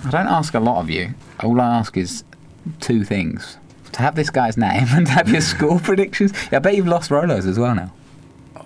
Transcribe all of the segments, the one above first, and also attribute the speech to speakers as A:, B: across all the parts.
A: I don't ask a lot of you. All I ask is two things. To have this guy's name and to have your score predictions. Yeah, I bet you've lost Rolos as well now.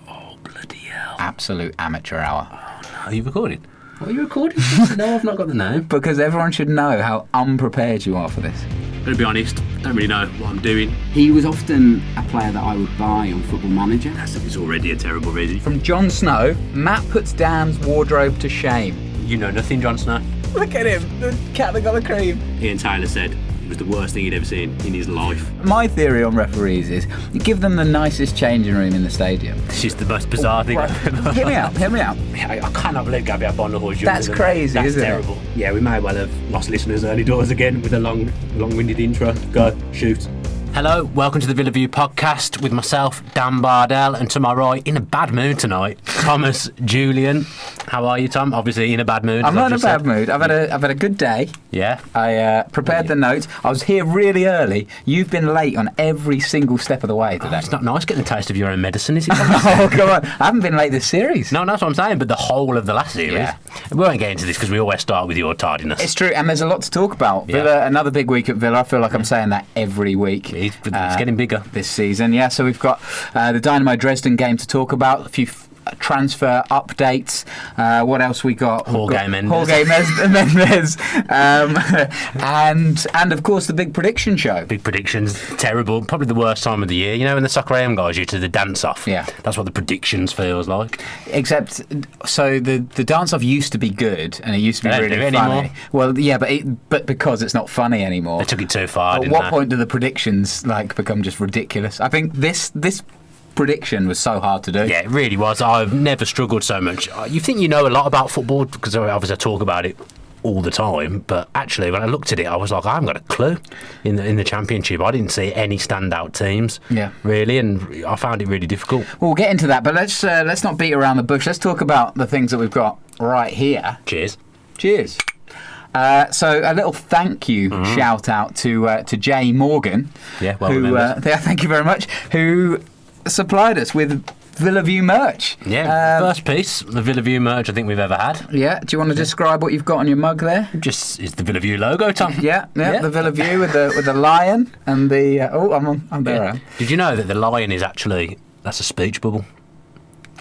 B: Oh, bloody hell.
A: Absolute amateur hour.
B: Oh, no. Are you recording? Are you recording? No, I've not got the name.
A: Because everyone should know how unprepared you are for this.
B: To be honest, don't really know what I'm doing.
C: He was often a player that I would buy on Football Manager.
B: It's already a terrible reason.
A: From Jon Snow, Matt puts Dan's wardrobe to shame.
B: You know nothing, Jon Snow.
A: Look at him, the cat that got the cream.
B: Ian Taylor said it was the worst thing he'd ever seen in his life.
A: My theory on referees is you give them the nicest changing room in the stadium.
B: This is the most bizarre thing I've ever
A: Hear me out.
B: I cannot believe Gabriel Bonner-Hor's younger
A: That's
B: than
A: crazy,
B: that.
A: isn't it?
B: That's terrible. Yeah, we may well have lost listeners early doors again with a long-winded intro. Go, shoot. Hello, welcome to the Villa View podcast with myself, Dan Bardell, and to my right, in a bad mood tonight, Thomas Julian. How are you, Tom? Obviously in a bad mood.
A: I'm not in a bad mood. I've had a good day.
B: Yeah.
A: I prepared the notes. I was here really early. You've been late on every single step of the way today.
B: It's not nice getting a taste of your own medicine, is it?
A: Oh, come on. I haven't been late this series.
B: No, that's what I'm saying, but the whole of the last series.
A: Yeah.
B: We won't get into this because we always start with your tardiness.
A: It's true, and there's a lot to talk about. Villa, another big week at Villa. I feel like I'm saying that every week.
B: It's getting bigger
A: this season. Yeah, so we've got the Dynamo Dresden game to talk about, a few transfer updates. What else we got?
B: Jorge Mendes.
A: And of course the big prediction show.
B: Big predictions, terrible. Probably the worst time of the year. You know when the Soccer AM guys used to the dance-off?
A: Yeah.
B: That's what the predictions feels like.
A: Except, so the dance-off used to be good, and it used to be really funny.
B: Anymore.
A: Well, yeah, but because it's not funny anymore.
B: They took it too far,
A: At what point do the predictions become just ridiculous? I think this prediction was so hard to do.
B: Yeah, it really was. I've never struggled so much. You think you know a lot about football because obviously I talk about it all the time, but actually when I looked at it I was like, I haven't got a clue. In the Championship I didn't see any standout teams, really, and I found it really difficult.
A: Well, we'll get into that, but let's not beat around the bush. Let's talk about the things that we've got right here.
B: Cheers.
A: So a little thank you shout out to Jay Morgan.
B: Yeah, well remembered.
A: Thank you very much. Who supplied us with Villa View merch.
B: Yeah, first piece, the Villa View merch I think we've ever had.
A: Yeah, do you want to describe what you've got on your mug there?
B: Just is the Villa View logo, Tom.
A: Yeah, the Villa View with the lion and the I'm there. Yeah.
B: Did you know that the lion is actually that's a speech bubble?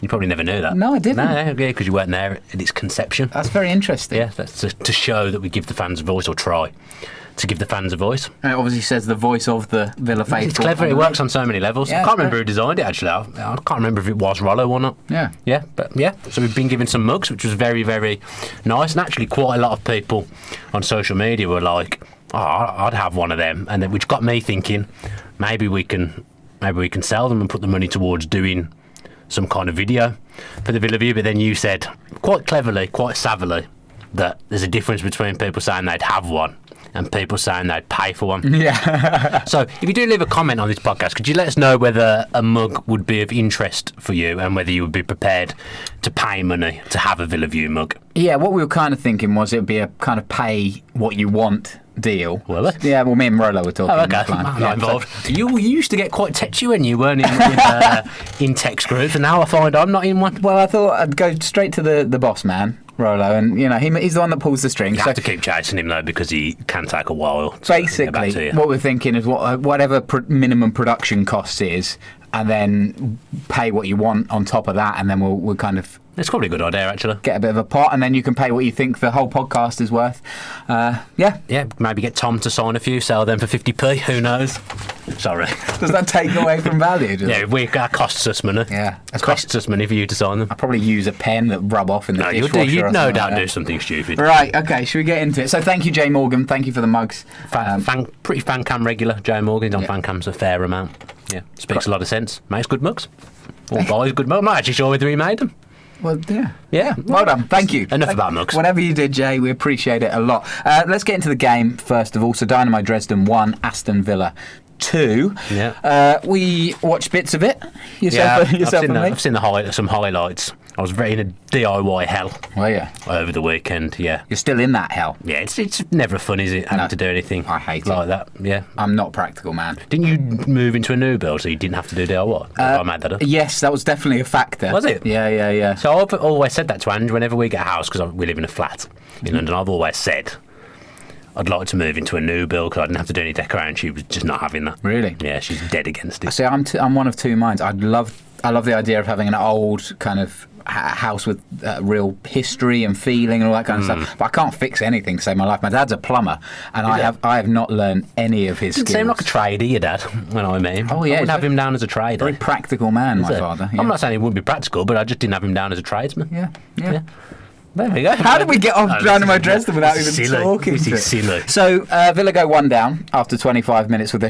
B: You probably never knew that.
A: No, I didn't.
B: No, because you weren't there at its conception.
A: That's very interesting.
B: Yeah, that's to show that we give the fans a voice, or try to give the fans a voice.
A: And it obviously says the voice of the Villa faithful.
B: It's clever. It works on so many levels.
A: Yeah,
B: I can't remember who designed it, actually. I can't remember if it was Rollo or not.
A: Yeah.
B: Yeah, but yeah. So we've been given some mugs, which was very, very nice. And actually quite a lot of people on social media were like, oh, I'd have one of them. And then, which got me thinking, maybe we can sell them and put the money towards doing some kind of video for the Villa View. But then you said, quite cleverly, quite savvily, that there's a difference between people saying they'd have one and people saying they'd pay for one.
A: Yeah.
B: So if you do leave a comment on this podcast, could you let us know whether a mug would be of interest for you and whether you would be prepared to pay money to have a Villa View mug?
A: Yeah, what we were kind of thinking was it would be a kind of pay what you want deal.
B: Were they?
A: Yeah, well, me and Rollo were talking.
B: Oh, okay. I'm not involved. You used to get quite tetchy when you weren't in text groups, and now I find I'm not in one.
A: Well, I thought I'd go straight to the boss man, Rollo, and he's the one that pulls the strings.
B: You have to keep chasing him though because he can take a while.
A: Basically, what we're thinking is whatever minimum production cost is, and then pay what you want on top of that, and then we'll kind of.
B: It's probably a good idea, actually.
A: Get a bit of a pot, and then you can pay what you think the whole podcast is worth. Yeah,
B: maybe get Tom to sign a few, sell them for 50p. Who knows? Sorry.
A: Does that take away from value?
B: That costs us money.
A: Yeah,
B: it costs us money for you to sign them.
A: I'll probably use a pen that rub off in the dishwasher.
B: You'd no doubt do something stupid.
A: Right. Okay. Should we get into it? So thank you, Jay Morgan. Thank you for the mugs.
B: Pretty fan cam regular. Jay Morgan. He's on fan cams a fair amount. Yeah, speaks a lot of sense. Makes good mugs. Or buys good mugs. I'm not actually sure whether he made them.
A: Well, yeah. Yeah, well done. Thank you.
B: Enough about mugs.
A: Whatever you did, Jay, we appreciate it a lot. Let's get into the game, first of all. So Dynamo Dresden 1, Aston Villa 2.
B: Yeah.
A: We watched bits of it.
B: I've seen some highlights. I was very in a DIY hell.
A: Well, yeah.
B: Over the weekend, yeah.
A: You're still in that hell?
B: Yeah, it's never fun, is it, having to do anything
A: I hate
B: like that? Yeah.
A: I'm not practical, man.
B: Didn't you move into a new build so you didn't have to do DIY? I made that up.
A: Yes, that was definitely a factor.
B: Was it?
A: Yeah.
B: So I've always said that to Ange whenever we get a house, because we live in a flat in London. I've always said, I'd like to move into a new build because I didn't have to do any decorating. She was just not having that.
A: Really?
B: Yeah, she's dead against it.
A: See, I'm one of two minds. I love the idea of having an old kind of house with real history and feeling and all that kind of stuff. But I can't fix anything to save my life. My dad's a plumber, and I have not learned any of his
B: Didn't
A: skills.
B: seem like a trader, your dad, when I met him.
A: Oh, yeah,
B: I would
A: he's
B: have him down as a trader.
A: very practical man, my
B: Is it?
A: father. Yeah.
B: I'm not saying he wouldn't be practical, but I just didn't have him down as a tradesman.
A: Yeah.
B: There we go.
A: How did we get off Dynamo Dresden without even talking?
B: This
A: to
B: is
A: it?
B: silly.
A: So Villa go 1 down after 25 minutes with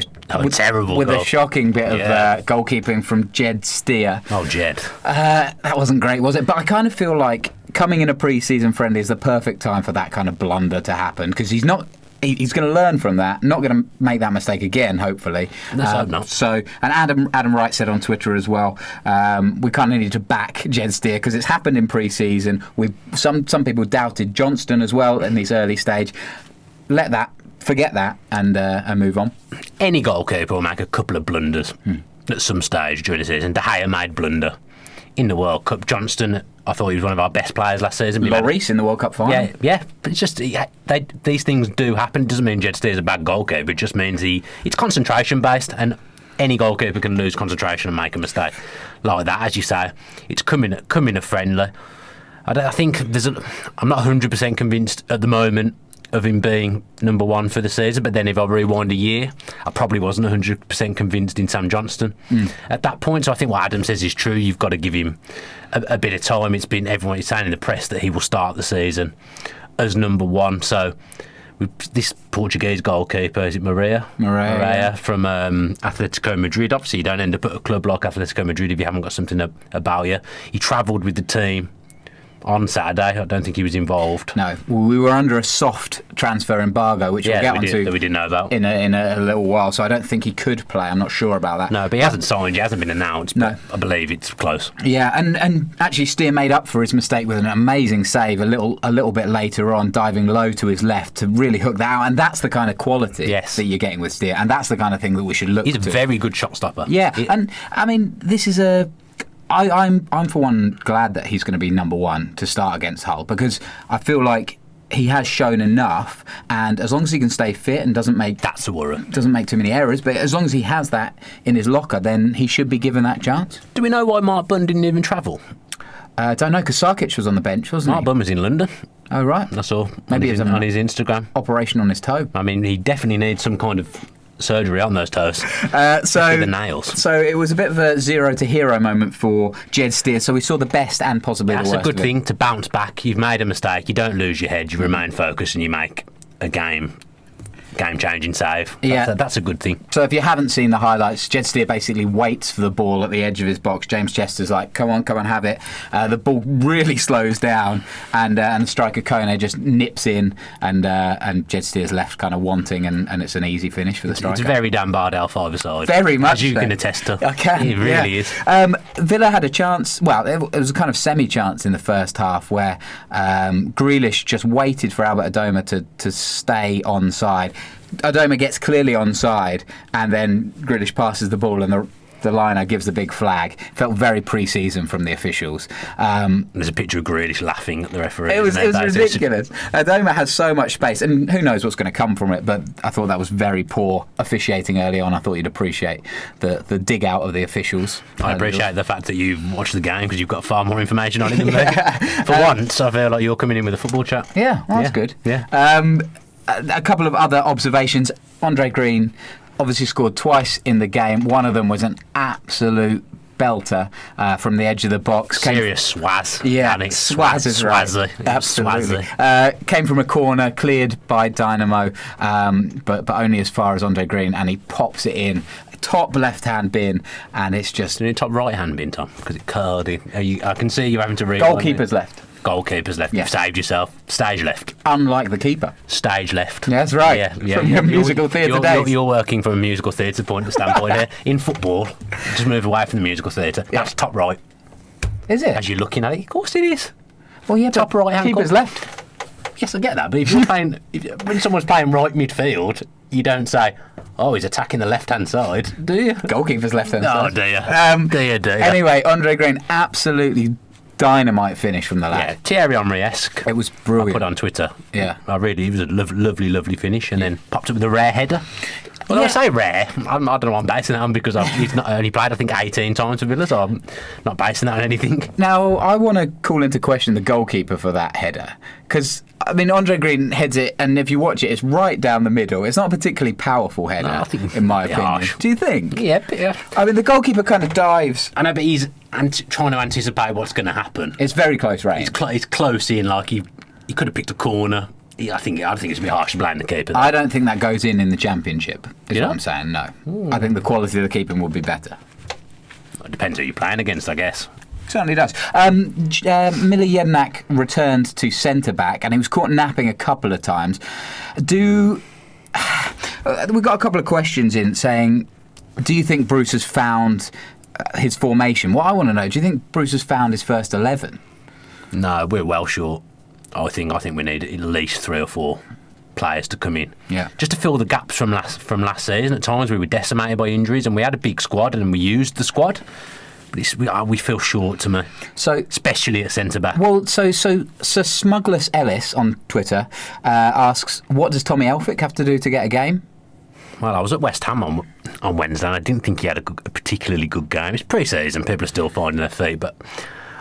B: terrible
A: with
B: goal.
A: a shocking bit of
B: Yeah.
A: goalkeeping from Jed Steer.
B: Oh, Jed.
A: That wasn't great, was it? But I kind of feel like coming in a pre-season friendly is the perfect time for that kind of blunder to happen, because he's going to learn from that, not going to make that mistake again, hopefully.
B: Let's hope not.
A: So, and Adam Wright said on Twitter as well, we kind of need to back Jed Steer because it's happened in pre-season. Some people doubted Johnston as well in this early stage. Forget that, and move on.
B: Any goalkeeper will make a couple of blunders at some stage during the season. De Gea made blunder in the World Cup. Johnston, I thought he was one of our best players last season.
A: Lloris in the World Cup final.
B: Yeah, but it's just these things do happen. It doesn't mean Jed Steer's a bad goalkeeper. It just means it's concentration based, and any goalkeeper can lose concentration and make a mistake like that. As you say, it's coming a friendly. I think I'm not 100% convinced at the moment of him being number one for the season, but then if I rewind a year, I probably wasn't 100% convinced in Sam Johnston at that point. So I think what Adam says is true. You've got to give him a bit of time. It's been everyone is saying in the press that he will start the season as number one. So with this Portuguese goalkeeper, is it Maria from Atletico Madrid. Obviously, you don't end up at a club like Atletico Madrid if you haven't got something about you. He travelled with the team on Saturday. I don't think he was involved.
A: No, we were under a soft transfer embargo, which we'll get onto
B: that we didn't know about
A: in a little while. So I don't think he could play. I'm not sure about that.
B: No, but he hasn't signed. He hasn't been announced.
A: No,
B: but I believe it's close.
A: Yeah, and actually Steer made up for his mistake with an amazing save a little bit later on, diving low to his left to really hook that out. And that's the kind of quality that you're getting with Steer, and that's the kind of thing that we should look.
B: He's
A: to.
B: a very good shot stopper.
A: Yeah, and I mean this is a. I'm for one glad that he's going to be number one to start against Hull, because I feel like he has shown enough, and as long as he can stay fit and doesn't make too many errors, but as long as he has that in his locker, then he should be given that chance.
B: Do we know why Mark Bunn didn't even travel?
A: Don't know, because Sarkic was on the bench, wasn't
B: Mark
A: he?
B: Bunn was in London.
A: Oh right,
B: I saw
A: maybe
B: on his Instagram.
A: Operation on his toe.
B: I mean, he definitely needs some kind of surgery on those toes.
A: So
B: the nails.
A: So it was a bit of a zero to hero moment for Jed Steer. So we saw the best and possibly the worst.
B: That's a good thing to bounce back. You've made a mistake. You don't lose your head. You remain focused and you make a game-changing save. That's a good thing.
A: So if you haven't seen the highlights, Jed Steer basically waits for the ball at the edge of his box. James Chester's like, come on, have it. The ball really slows down, and striker Kone just nips in, and Jed Steer's left kind of wanting, and it's an easy finish for the striker.
B: It's very Dan Bardell five-a-side.
A: Very much
B: as you
A: so.
B: can attest to.
A: I can.
B: It really is.
A: Villa had a chance. Well, it was a kind of semi-chance in the first half where Grealish just waited for Albert Adoma to stay onside. Adoma gets clearly onside, and then Grealish passes the ball, and the liner gives the big flag. Felt very pre-season from the officials.
B: There's a picture of Grealish laughing at the referee.
A: It was ridiculous. Adoma has so much space, and who knows what's going to come from it, but I thought that was very poor officiating early on. I thought you'd appreciate the dig out of the officials.
B: I appreciate the fact that you've watched the game, because you've got far more information on it than me. For once, I feel like you're coming in with a football chat.
A: Yeah, well, that's good.
B: Yeah.
A: A couple of other observations. Andre Green obviously scored twice in the game. One of them was an absolute belter from the edge of the box.
B: Serious swaz.
A: Yeah, swaz is right. Absolutely. Came from a corner, cleared by Dynamo, but only as far as Andre Green, and he pops it in. Top left-hand bin, and it's just...
B: Top right-hand bin, Tom, because it curled in. I can see you having to read.
A: Goalkeeper's left.
B: Goalkeeper's left.
A: Yeah.
B: You've saved yourself. Stage left.
A: Unlike the keeper.
B: Stage left.
A: Yeah, that's right.
B: Yeah.
A: From your musical theatre days.
B: You're working from a musical theatre standpoint here. In football, just move away from the musical theatre.
A: Yeah.
B: That's top right.
A: Is it?
B: As you're looking at it, of course it is.
A: Well, yeah,
B: top right hand.
A: Keeper's left.
B: Yes, I get that. But if you're playing, when someone's playing right midfield, you don't say, "Oh, he's attacking the left-hand side," do you?
A: Goalkeeper's left-hand side.
B: Oh dear. Dear.
A: Anyway, Andre Green absolutely dynamite finish from the lad.
B: Yeah, Thierry Henry-esque.
A: It was
B: I
A: brilliant.
B: put on Twitter.
A: Yeah.
B: It was a lovely, lovely finish, and then popped up with a rare header. Well, I say rare. I don't know what I'm basing that on because he's not only played, I think, 18 times for Villa, so I'm not basing that on anything.
A: Now, I want to call into question the goalkeeper for that header. Because, I mean, Andre Green heads it, and if you watch it, it's right down the middle. It's not a particularly powerful header,
B: No, I think
A: in my
B: it's
A: opinion.
B: harsh.
A: Do you think?
B: Yeah.
A: I mean, the goalkeeper kind of dives.
B: I know, but he's trying to anticipate what's going to happen.
A: It's very close range.
B: It's close in, like he could have picked a corner. I think it's a bit harsh to blame the keeper.
A: I don't think that goes in the Championship, is
B: You
A: what
B: don't?
A: I'm saying, no. I think the quality of the keeping would be better.
B: It depends who you're playing against, I guess.
A: Certainly does. Mila Jednak returned to centre-back, and he was caught napping a couple of times. We've got a couple of questions in saying, do you think Bruce has found his formation? What I want to know, do you think Bruce has found his first 11?
B: No, we're well short. I think we need at least 3 or 4 players to come in.
A: Yeah.
B: Just to fill the gaps from last season. At times we were decimated by injuries, and we had a big squad, and we used the squad. But we feel short to me.
A: So,
B: especially at centre back.
A: well, so Smuggler's Ellis on Twitter asks, what does Tommy Elphick have to do to get a game?
B: Well, I was at West Ham on Wednesday, and I didn't think he had a particularly good game. It's pre-season, people are still finding their feet, but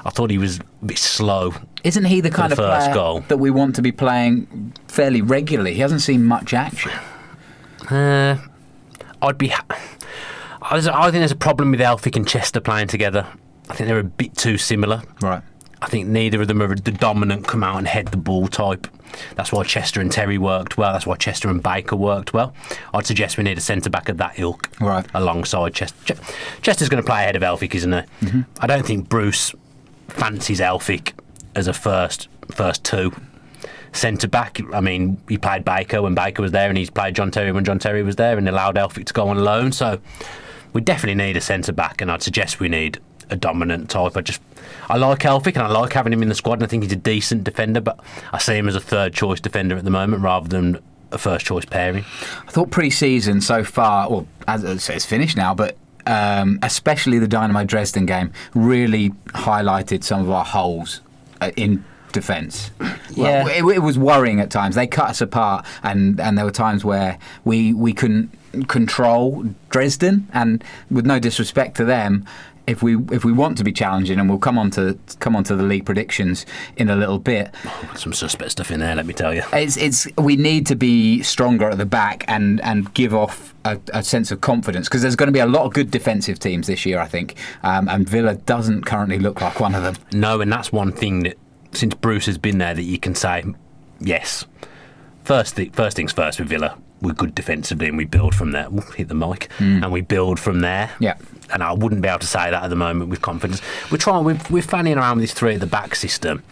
B: I thought he was a bit slow.
A: Isn't he the kind of
B: first
A: player
B: goal.
A: that we want to be playing fairly regularly? He hasn't seen much action.
B: I think there's a problem with Elphick and Chester playing together. I think they're a bit too similar.
A: Right.
B: I think neither of them are the dominant come out and head the ball type. That's why Chester and Terry worked well. That's why Chester and Baker worked well. I'd suggest we need a centre-back of that ilk alongside Chester. Chester's going to play ahead of Elphick, isn't he? Mm-hmm. I don't think Bruce fancies Elphick as a first 2 centre-back. I mean, he played Baker when Baker was there, and he's played John Terry when John Terry was there, and allowed Elphick to go on loan. So we definitely need a centre-back, and I'd suggest we need a dominant type. I like Elphick, and I like having him in the squad, and I think he's a decent defender, but I see him as a third-choice defender at the moment rather than a first-choice pairing.
A: I thought pre-season so far, well, as it's finished now, but especially the Dynamo Dresden game really highlighted some of our holes in defence.
B: Yeah.
A: Well, it was worrying at times. They cut us apart, and there were times where we couldn't control Dresden, and with no disrespect to them, if we want to be challenging, and we'll come on to the league predictions in a little bit.
B: Some suspect stuff in there, let me tell you.
A: We need to be stronger at the back and give off a sense of confidence, because there's going to be a lot of good defensive teams this year, I think, and Villa doesn't currently look like one of them.
B: No, and that's one thing that since Bruce has been there that you can say, yes, first things first with Villa, we're good defensively and we build from there. Hit the mic. And we build from there.
A: Yeah.
B: And I wouldn't be able to say that at the moment with confidence. We're fanning around with this 3 at the back system.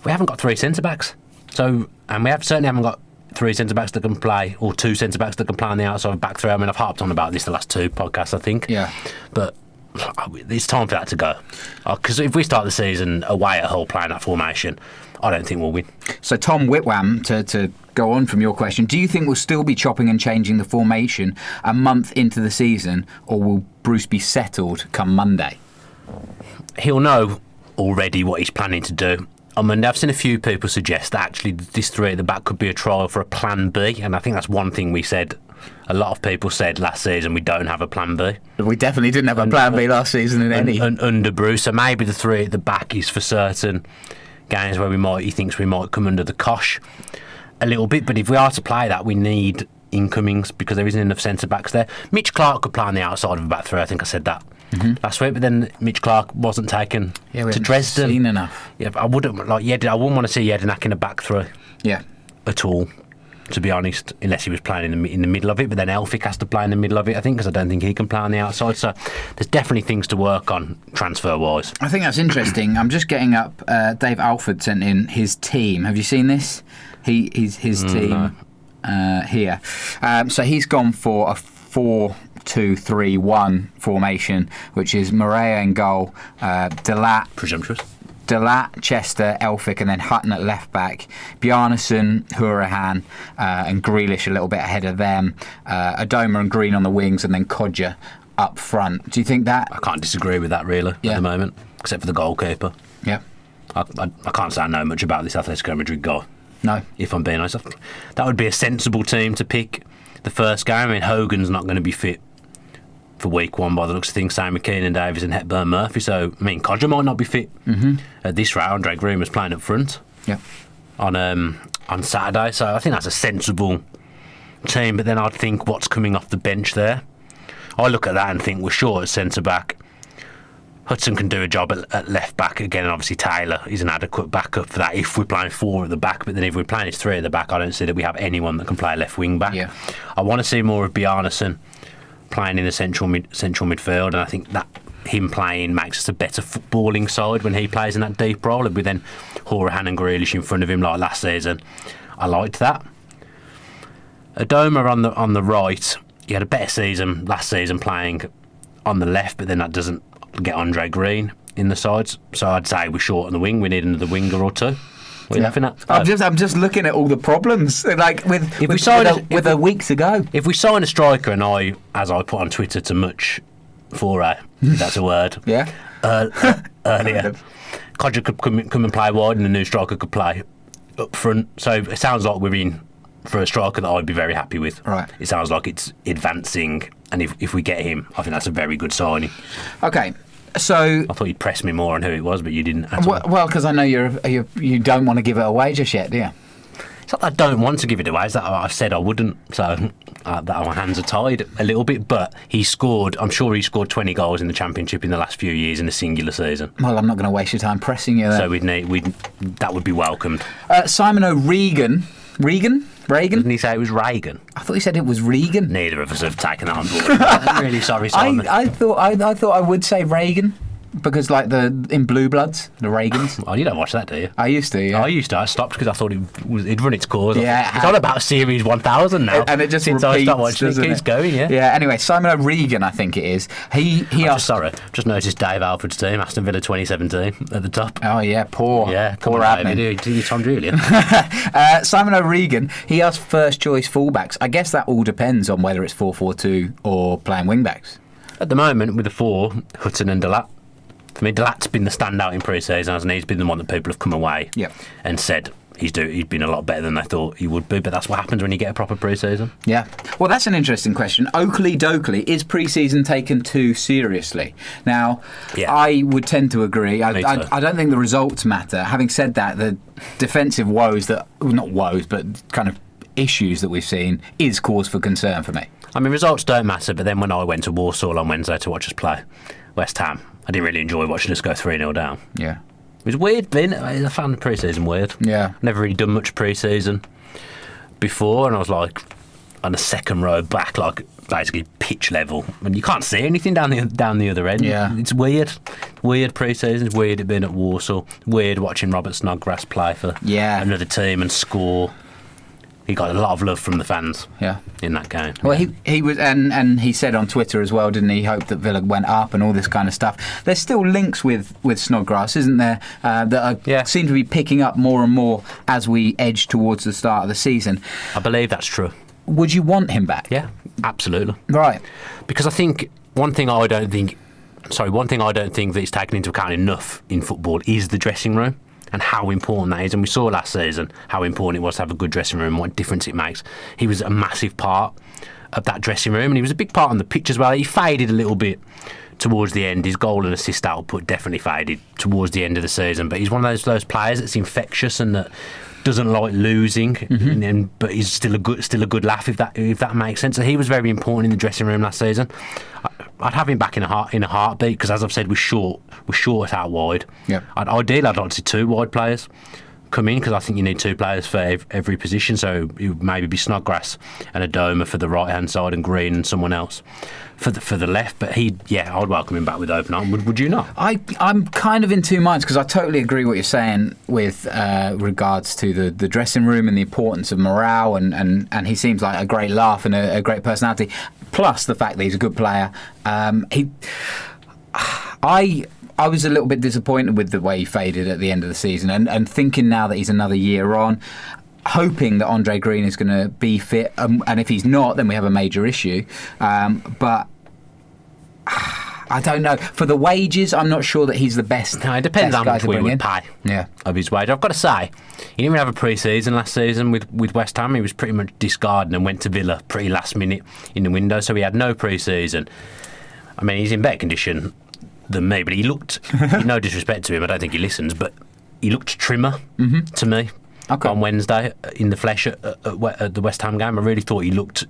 B: We haven't got 3 centre backs. So, and certainly haven't got 3 centre backs that can play, or 2 centre backs that can play on the outside of back 3. I mean, I've harped on about this the last 2 podcasts, I think.
A: Yeah.
B: But it's time for that to go. Because if we start the season away at Hull playing that formation, I don't think we'll win.
A: So Tom Whitwam, to go on from your question, do you think we'll still be chopping and changing the formation a month into the season, or will Bruce be settled come Monday?
B: He'll know already what he's planning to do. On Monday, I've seen a few people suggest that actually this 3 at the back could be a trial for a plan B, and I think that's one thing we said. A lot of people said last season we don't have a plan B.
A: We definitely didn't have a plan B last season in any.
B: Under Bruce, so maybe the 3 at the back is for certain games where he thinks we might come under the cosh a little bit, but if we are to play that, we need incomings because there isn't enough centre backs there. Mitch Clark could play on the outside of a back 3. I think I said that last week, but then Mitch Clark wasn't taken to Dresden.
A: Seen enough.
B: Yeah, I wouldn't want to see Jedinak in a back 3.
A: Yeah.
B: At all, to be honest, unless he was playing in the middle of it. But then Elphick has to play in the middle of it, I think, because I don't think he can play on the outside. So there's definitely things to work on transfer-wise.
A: I think that's interesting. I'm just getting up. Dave Alford sent in his team. Have you seen this? His team here. So he's gone for a 4-2-3-1 formation, which is Morea in goal, Delat.
B: Presumptuous.
A: Delat, Chester, Elphick, and then Hutton at left back. Bjarnason, Hurahan, and Grealish a little bit ahead of them. Adoma and Green on the wings, and then Kodja up front. Do you think that?
B: I can't disagree with that really at the moment, except for the goalkeeper.
A: Yeah.
B: I can't say I know much about this Atletico Madrid guy.
A: No.
B: If I'm being honest, that would be a sensible team to pick the first game. I mean, Hogan's not going to be fit for week one by the looks of things. Same with Keenan Davis and Hepburn Murphy. So, I mean, Codger might not be fit at this round. Andre Green was playing up front on Saturday. So I think that's a sensible team. But then I'd think what's coming off the bench there. I look at that and think we're short at centre-back. Hudson can do a job at left-back again, and obviously Taylor is an adequate backup for that if we're playing 4 at the back. But then if we're playing 3 at the back, I don't see that we have anyone that can play left wing-back.
A: Yeah.
B: I want to see more of Bjarnason playing in the central midfield, and I think that him playing makes us a better footballing side when he plays in that deep role. And with then Horahan and Grealish in front of him like last season, I liked that. Adoma on the right, he had a better season last season playing on the left, but then that doesn't get Andre Green in the sides. So I'd say we're short on the wing. We need another winger or two. What are you laughing at?
A: I'm just looking at all the problems like with a week to go.
B: If we sign a striker, and as I put on Twitter to much foray, if that's a word.
A: Yeah.
B: Earlier, Codger could come and play wide, and the new striker could play up front. So it sounds like we're in for a striker that I'd be very happy with.
A: Right.
B: It sounds like it's advancing, and if we get him, I think that's a very good signing.
A: Okay. So
B: I thought you'd press me more on who it was, but you didn't at all.
A: Well, because I know you don't want to give it away just yet, do you?
B: It's not that I don't want to give it away, it's that I've said I wouldn't, so that my hands are tied a little bit. But I'm sure he scored 20 goals in the Championship in the last few years in a singular season.
A: Well, I'm not going to waste your time pressing you there.
B: So that would be welcomed.
A: Simon O'Regan. Reagan?
B: Didn't he say it was Reagan?
A: I thought he said it was Regan.
B: Neither of us have taken that on board. I'm really sorry, Simon.
A: I thought I would say Reagan because like in Blue Bloods, the Reagans.
B: Oh, you don't watch that, do you?
A: I used to. Yeah.
B: I stopped because I thought it'd run its course.
A: Yeah,
B: it's on about Series 1000 now.
A: And it just
B: since
A: repeats,
B: I stopped watching it keeps going. Yeah.
A: Yeah. Anyway, Simon O'Regan, I think it is. He asked.
B: Just noticed Dave Alford's team, Aston Villa 2017, at the top.
A: Oh yeah, poor
B: admin. Do you Tom Julian?
A: Simon O'Regan, he asked first choice fullbacks. I guess that all depends on whether it's 4-4-2 or playing wingbacks.
B: At the moment, with the 4, Hutton and Delat. For me, Delat's been the standout in pre-season, hasn't he? He's been the one that people have come away and said he's been a lot better than they thought he would be, but that's what happens when you get a proper pre-season.
A: Yeah. Well, that's an interesting question. Oakley Dokley, is pre-season taken too seriously? Now, I would tend to agree. I don't think the results matter. Having said that, the defensive but kind of issues that we've seen is cause for concern for me. I
B: mean, results don't matter, but then when I went to Warsaw on Wednesday to watch us play West Ham, I didn't really enjoy watching us go 3-0 down.
A: Yeah.
B: It was weird, Vin. I found pre-season weird.
A: Yeah.
B: Never really done much pre-season before, and I was like on the second row back, like basically pitch level, and you can't see anything down the other end.
A: Yeah.
B: It's weird. Weird pre-season. It's weird it being at Warsaw. Weird watching Robert Snodgrass play for another team and score. He got a lot of love from the fans in that game.
A: Well, he was, and he said on Twitter as well, didn't he? He hoped that Villa went up and all this kind of stuff. There's still links with Snodgrass, isn't there, that seem to be picking up more and more as we edge towards the start of the season.
B: I believe that's true.
A: Would you want him back?
B: Yeah, absolutely.
A: Right.
B: Because I think one thing I don't think that is taken into account enough in football is the dressing room. And how important that is. And we saw last season how important it was to have a good dressing room and what difference it makes. He was a massive part of that dressing room, and he was a big part on the pitch as well. He faded a little bit towards the end. His goal and assist output definitely faded towards the end of the season. But he's one of those players that's infectious and that doesn't like losing, but he's still a good laugh, if that makes sense. So he was very important in the dressing room last season. I'd have him back in a heartbeat because, as I've said, we're short out wide.
A: Yeah.
B: Ideally, I'd like to see 2 wide players come in because I think you need 2 players for every position. So it would maybe be Snodgrass and Adoma for the right hand side and Green and someone else for the left. But I'd welcome him back with open arms. Would you not?
A: I'm kind of in 2 minds because I totally agree what you're saying with regards to the dressing room and the importance of morale, and he seems like a great laugh and a great personality. Plus the fact that he's a good player. I was a little bit disappointed with the way he faded at the end of the season, and thinking now that he's another year on, hoping that Andre Green is going to be fit, and if he's not, then we have a major issue. But I don't know. For the wages, I'm not sure that he's the best.
B: No, it depends
A: best
B: how
A: guy
B: much
A: to
B: we
A: bring
B: would
A: in.
B: pay
A: Yeah.
B: of his wage. I've got to say, he didn't even have a pre-season last season with West Ham. He was pretty much discarded and went to Villa pretty last minute in the window, so he had no pre-season. I mean, he's in better condition than me, but he looked, no disrespect to him, I don't think he listens, but he looked trimmer to me on Wednesday in the flesh at the West Ham game. I really thought he looked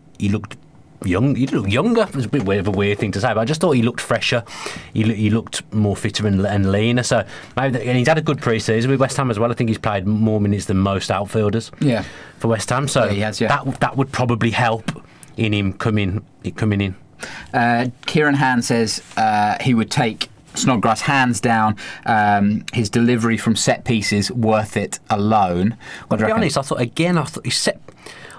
B: young. He looked younger. It's a bit of a weird thing to say, but I just thought he looked fresher. He looked more fitter and leaner. So maybe and he's had a good pre-season with West Ham as well. I think he's played more minutes than most outfielders. For West Ham. So
A: he has,
B: that would probably help in him coming in.
A: Kieran Han says he would take Snodgrass hands down. His delivery from set pieces worth it alone.
B: To be honest, I thought he's set.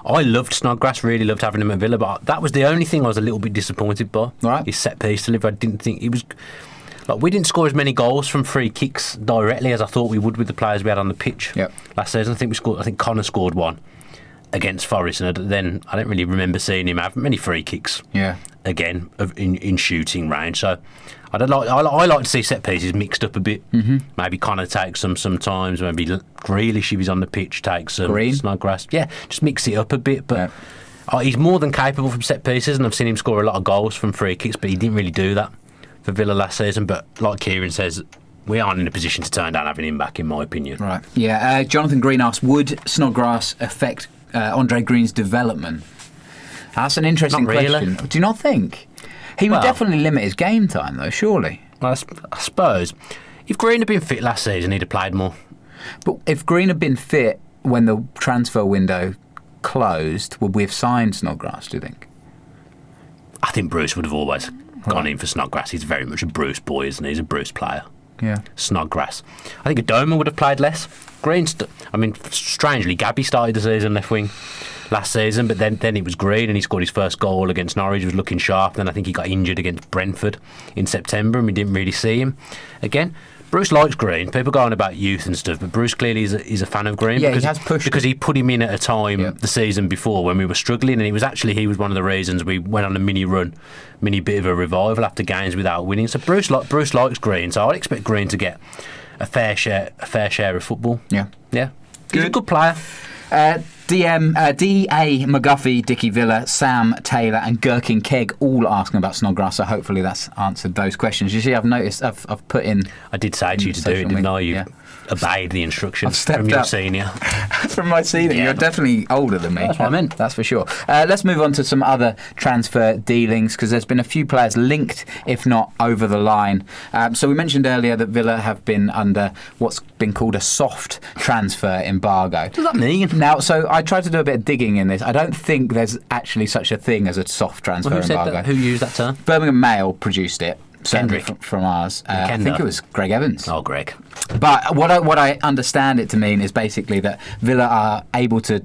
B: I loved Snodgrass, really loved having him at Villa, but that was the only thing I was a little bit disappointed by.
A: Right.
B: His set piece delivery. I didn't think he was. Like, we didn't score as many goals from free kicks directly as I thought we would with the players we had on the pitch last season. I think Connor scored one against Forest, and then I don't really remember seeing him have many free kicks. Again, in shooting range. So I like to see set pieces mixed up a bit. Maybe Connor takes some sometimes. Maybe Grealish, if he's on the pitch, takes some. Snodgrass. Yeah, just mix it up a bit. But he's more than capable from set pieces, and I've seen him score a lot of goals from free kicks, but he didn't really do that for Villa last season. But like Kieran says, we aren't in a position to turn down having him back, in my opinion.
A: Right. Yeah. Jonathan Green asks, would Snodgrass affect Andre Green's development? That's an interesting question. Do you not think? He would definitely limit his game time, though, surely.
B: Well, I suppose. If Green had been fit last season, he'd have played more.
A: But if Green had been fit when the transfer window closed, would we have signed Snodgrass, do you think?
B: I think Bruce would have always gone in for Snodgrass. He's very much a Bruce boy, isn't he? He's a Bruce player.
A: Yeah.
B: Snodgrass. I think Adoma would have played less. Strangely, Gabby started the season left wing last season, but then it was Green, and he scored his first goal against Norwich. He was looking sharp. Then I think he got injured against Brentford in September, and we didn't really see him again. Bruce likes Green. People go on about youth and stuff, but Bruce clearly is a fan of Green.
A: Yeah, he has pushed
B: because he put him in at a time the season before when we were struggling, and he was one of the reasons we went on a mini bit of a revival after games without winning. So Bruce likes Green, so I'd expect Green to get a fair share of football. Yeah. He's a good player. D.A. McGuffey, Dickie Villa, Sam Taylor and Gherkin Keg all asking about Snodgrass, so hopefully that's answered those questions. You see, I've noticed I've put in... I did say to you to do it, didn't I? You obeyed the instructions from your senior.
A: From my senior. You're definitely older than me.
B: That's what I meant.
A: That's for sure. Let's move on to some other transfer dealings, because there's been a few players linked, if not over the line. So we mentioned earlier that Villa have been under what's been called a soft transfer embargo.
B: What does that mean?
A: Now, so I tried to do a bit of digging in this. I don't think there's actually such a thing as a soft transfer
B: who
A: embargo.
B: Said that? Who used that term?
A: Birmingham Mail produced it.
B: Kendrick.
A: From ours. I think it was Greg Evans.
B: Oh, Greg.
A: But what I understand it to mean is basically that Villa are able to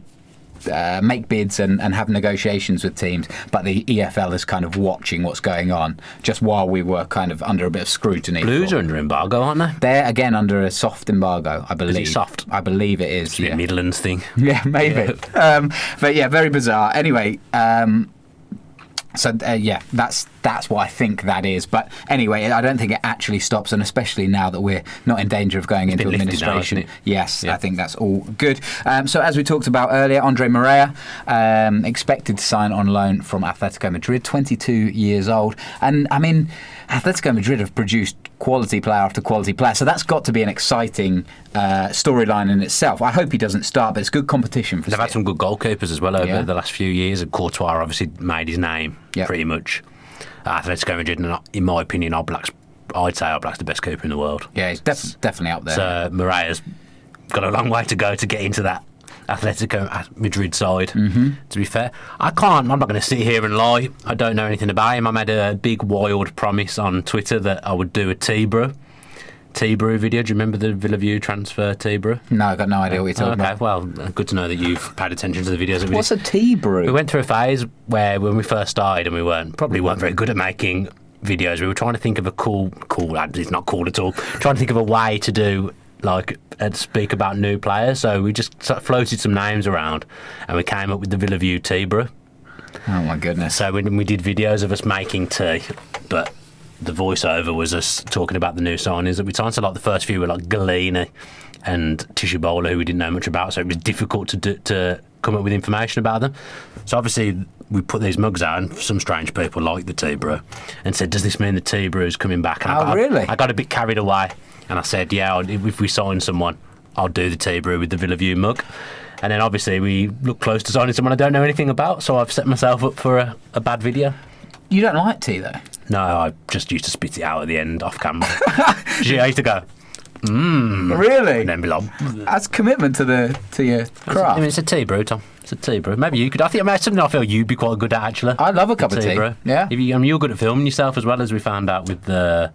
A: make bids and have negotiations with teams, but the EFL is kind of watching what's going on just while we were kind of under a bit of scrutiny.
B: Blues are under embargo, aren't they?
A: They're again under a soft embargo, I believe.
B: Is it soft?
A: I believe it is.
B: It's a Midlands thing.
A: Yeah, maybe. But yeah, very bizarre. Anyway, so that's what I think that is. But anyway, I don't think it actually stops, and especially now that we're not in danger of going into administration.
B: Now, isn't it?
A: Yes, I think that's all good. So as we talked about earlier, Andre Morea expected to sign on loan from Atletico Madrid, 22 years old. And I mean, Atletico Madrid have produced quality player after quality player, so that's got to be an exciting storyline in itself. I hope he doesn't start, but it's good competition for
B: They've had some good goalkeepers as well over the last few years, and Courtois obviously made his name pretty much. Atletico Madrid, in my opinion, I'd say Oblak's the best keeper in the world. Yeah, he's definitely up there. So Morea's got a long way to go to get into that Atletico Madrid side, to be fair. I'm not going to sit here and lie. I don't know anything about him. I made a big wild promise on Twitter that I would do a T-Brew video. Do you remember the Villa View transfer T-Brew? No, I've got no idea what you're talking about. Well, good to know that you've paid attention to the videos. What's a T-Brew? We went through a phase where when we first started and we probably weren't very good at making videos, we were trying to think of a cool, it's not cool at all, trying to think of a way to do speak about new players. So we just sort of floated some names around and we came up with the Villa View Tea Brew. Oh my goodness. So we did videos of us making tea, but the voiceover was us talking about the new signings that we signed. So like the first few were like Galini and Tishibola, who we didn't know much about, so it was difficult to come up with information about them. So obviously we put these mugs out, and some strange people like the tea brew, and said, does this mean the tea brew is coming back? And
A: really?
B: I got a bit carried away, and I said, yeah, if we sign someone, I'll do the tea brew with the Villa View mug. And then obviously we look close to signing someone I don't know anything about, so I've set myself up for a bad video.
A: You don't like tea, though?
B: No, I just used to spit it out at the end off camera. I used to go,
A: Really?
B: and then be like,
A: That's commitment to your craft.
B: I mean, it's a tea brew, Tom. It's a tea brew. Maybe you could. I think it's something I feel you'd be quite good at, actually.
A: I love a cup of tea.
B: Brew.
A: Yeah.
B: You're good at filming yourself as well, as we found out with the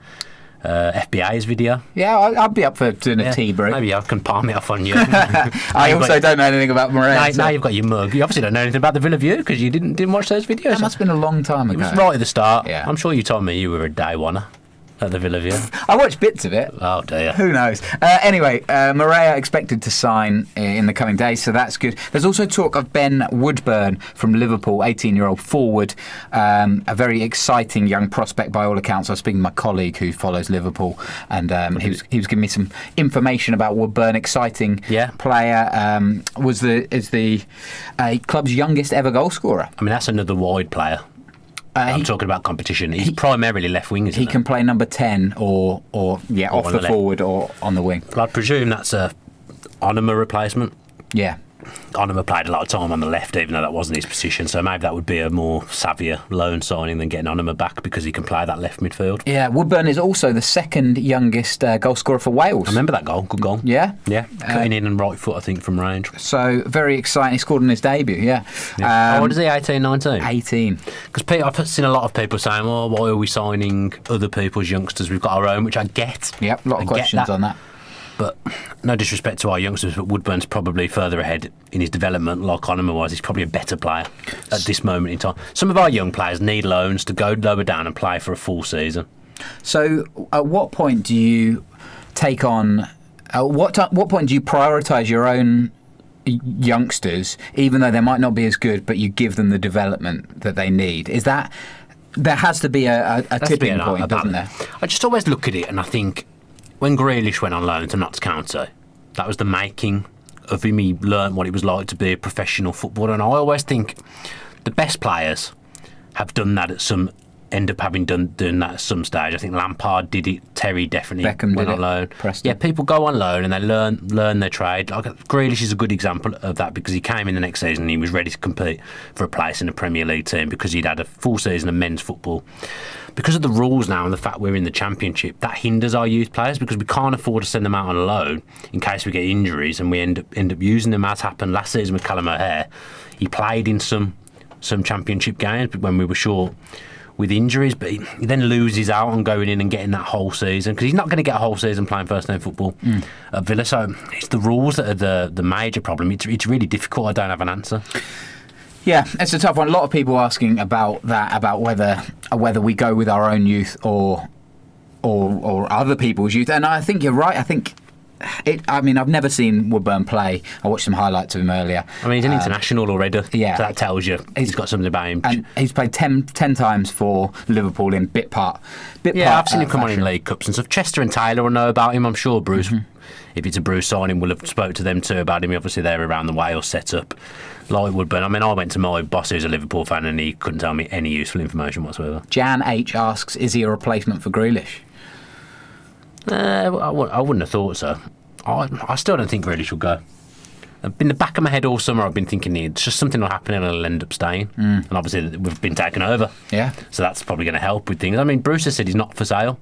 B: FBA's video.
A: Yeah, I'd be up for doing a tea brew.
B: Maybe I can palm it off on you.
A: I also don't know anything about Moran.
B: Now you've got your mug. You obviously don't know anything about the Villa View because you didn't watch those videos.
A: That must have been a long time ago.
B: It was right at the start.
A: Yeah.
B: I'm sure you told me you were a day oneer at the Villa View.
A: I watched bits of it.
B: Oh dear.
A: Who knows? Anyway, Morea expected to sign in the coming days, so that's good. There's also talk of Ben Woodburn from Liverpool, 18-year-old forward, a very exciting young prospect by all accounts. I was speaking to my colleague who follows Liverpool, and he was giving me some information about Woodburn. Exciting player. Is the club's youngest ever goal scorer.
B: I mean, that's another wide player. I'm talking about competition. He's primarily left wing, isn't
A: he? He can play number 10 or off the forward or on the wing.
B: Well, I'd presume that's a Onuma replacement.
A: Yeah.
B: Onuma played a lot of time on the left, even though that wasn't his position. So maybe that would be a more savvier loan signing than getting Onuma back because he can play that left midfield.
A: Yeah, Woodburn is also the second youngest goal scorer for Wales.
B: I remember that goal. Good goal.
A: Yeah?
B: Yeah. Cutting in and right foot, I think, from range.
A: So, very exciting. He scored in his debut, yeah.
B: What is he, 18, 19?
A: 18.
B: Because I've seen a lot of people saying, why are we signing other people's youngsters? We've got our own, which I get.
A: Yep, a lot of questions on that.
B: But no disrespect to our youngsters, but Woodburn's probably further ahead in his development, like Onuma was. He's probably a better player at this moment in time. Some of our young players need loans to go lower down and play for a full season.
A: So, at what point do you take on? What point do you prioritise your own youngsters, even though they might not be as good, but you give them the development that they need? Is that there has to be a tipping point, doesn't there?
B: I just always look at it and I think, when Grealish went on loan to Notts County, that was the making of him. He learned what it was like to be a professional footballer. And I always think the best players have done that end up having done that at some stage. I think Lampard did it. Terry definitely
A: Beckham
B: went
A: did
B: on loan.
A: Preston.
B: Yeah, people go on loan and they learn their trade. Like Grealish is a good example of that because he came in the next season and he was ready to compete for a place in the Premier League team because he'd had a full season of men's football. Because of the rules now and the fact we're in the Championship, that hinders our youth players because we can't afford to send them out on a loan in case we get injuries, and we end up using them, as happened last season with Callum O'Hare. He played in some Championship games when we were short with injuries, but he then loses out on going in and getting that whole season because he's not going to get a whole season playing first name football at Villa. So it's the rules that are the major problem. It's really difficult. I don't have an answer.
A: Yeah, it's a tough one. A lot of people asking about that, about whether we go with our own youth or other people's youth. And I think you're right. I think I've never seen Woodburn play. I watched some highlights of him earlier.
B: I mean, he's an international already.
A: Yeah.
B: So that tells you he's got something about him.
A: And he's played 10 times for Liverpool in bit part.
B: I've seen him come on in League Cups and stuff. Chester and Taylor will know about him. I'm sure Bruce, if it's a Bruce signing, will have spoke to them too about him. Obviously, they're around the Wales setup. Like Woodburn. I mean, I went to my boss who's a Liverpool fan and he couldn't tell me any useful information whatsoever.
A: Jan H asks, is he a replacement for Grealish?
B: I wouldn't have thought so. I still don't think Grealish will go. In the back of my head all summer, I've been thinking it's just something will happen and it'll end up staying. And obviously, we've been taken over.
A: Yeah.
B: So that's probably going to help with things. I mean, Bruce has said he's not for sale.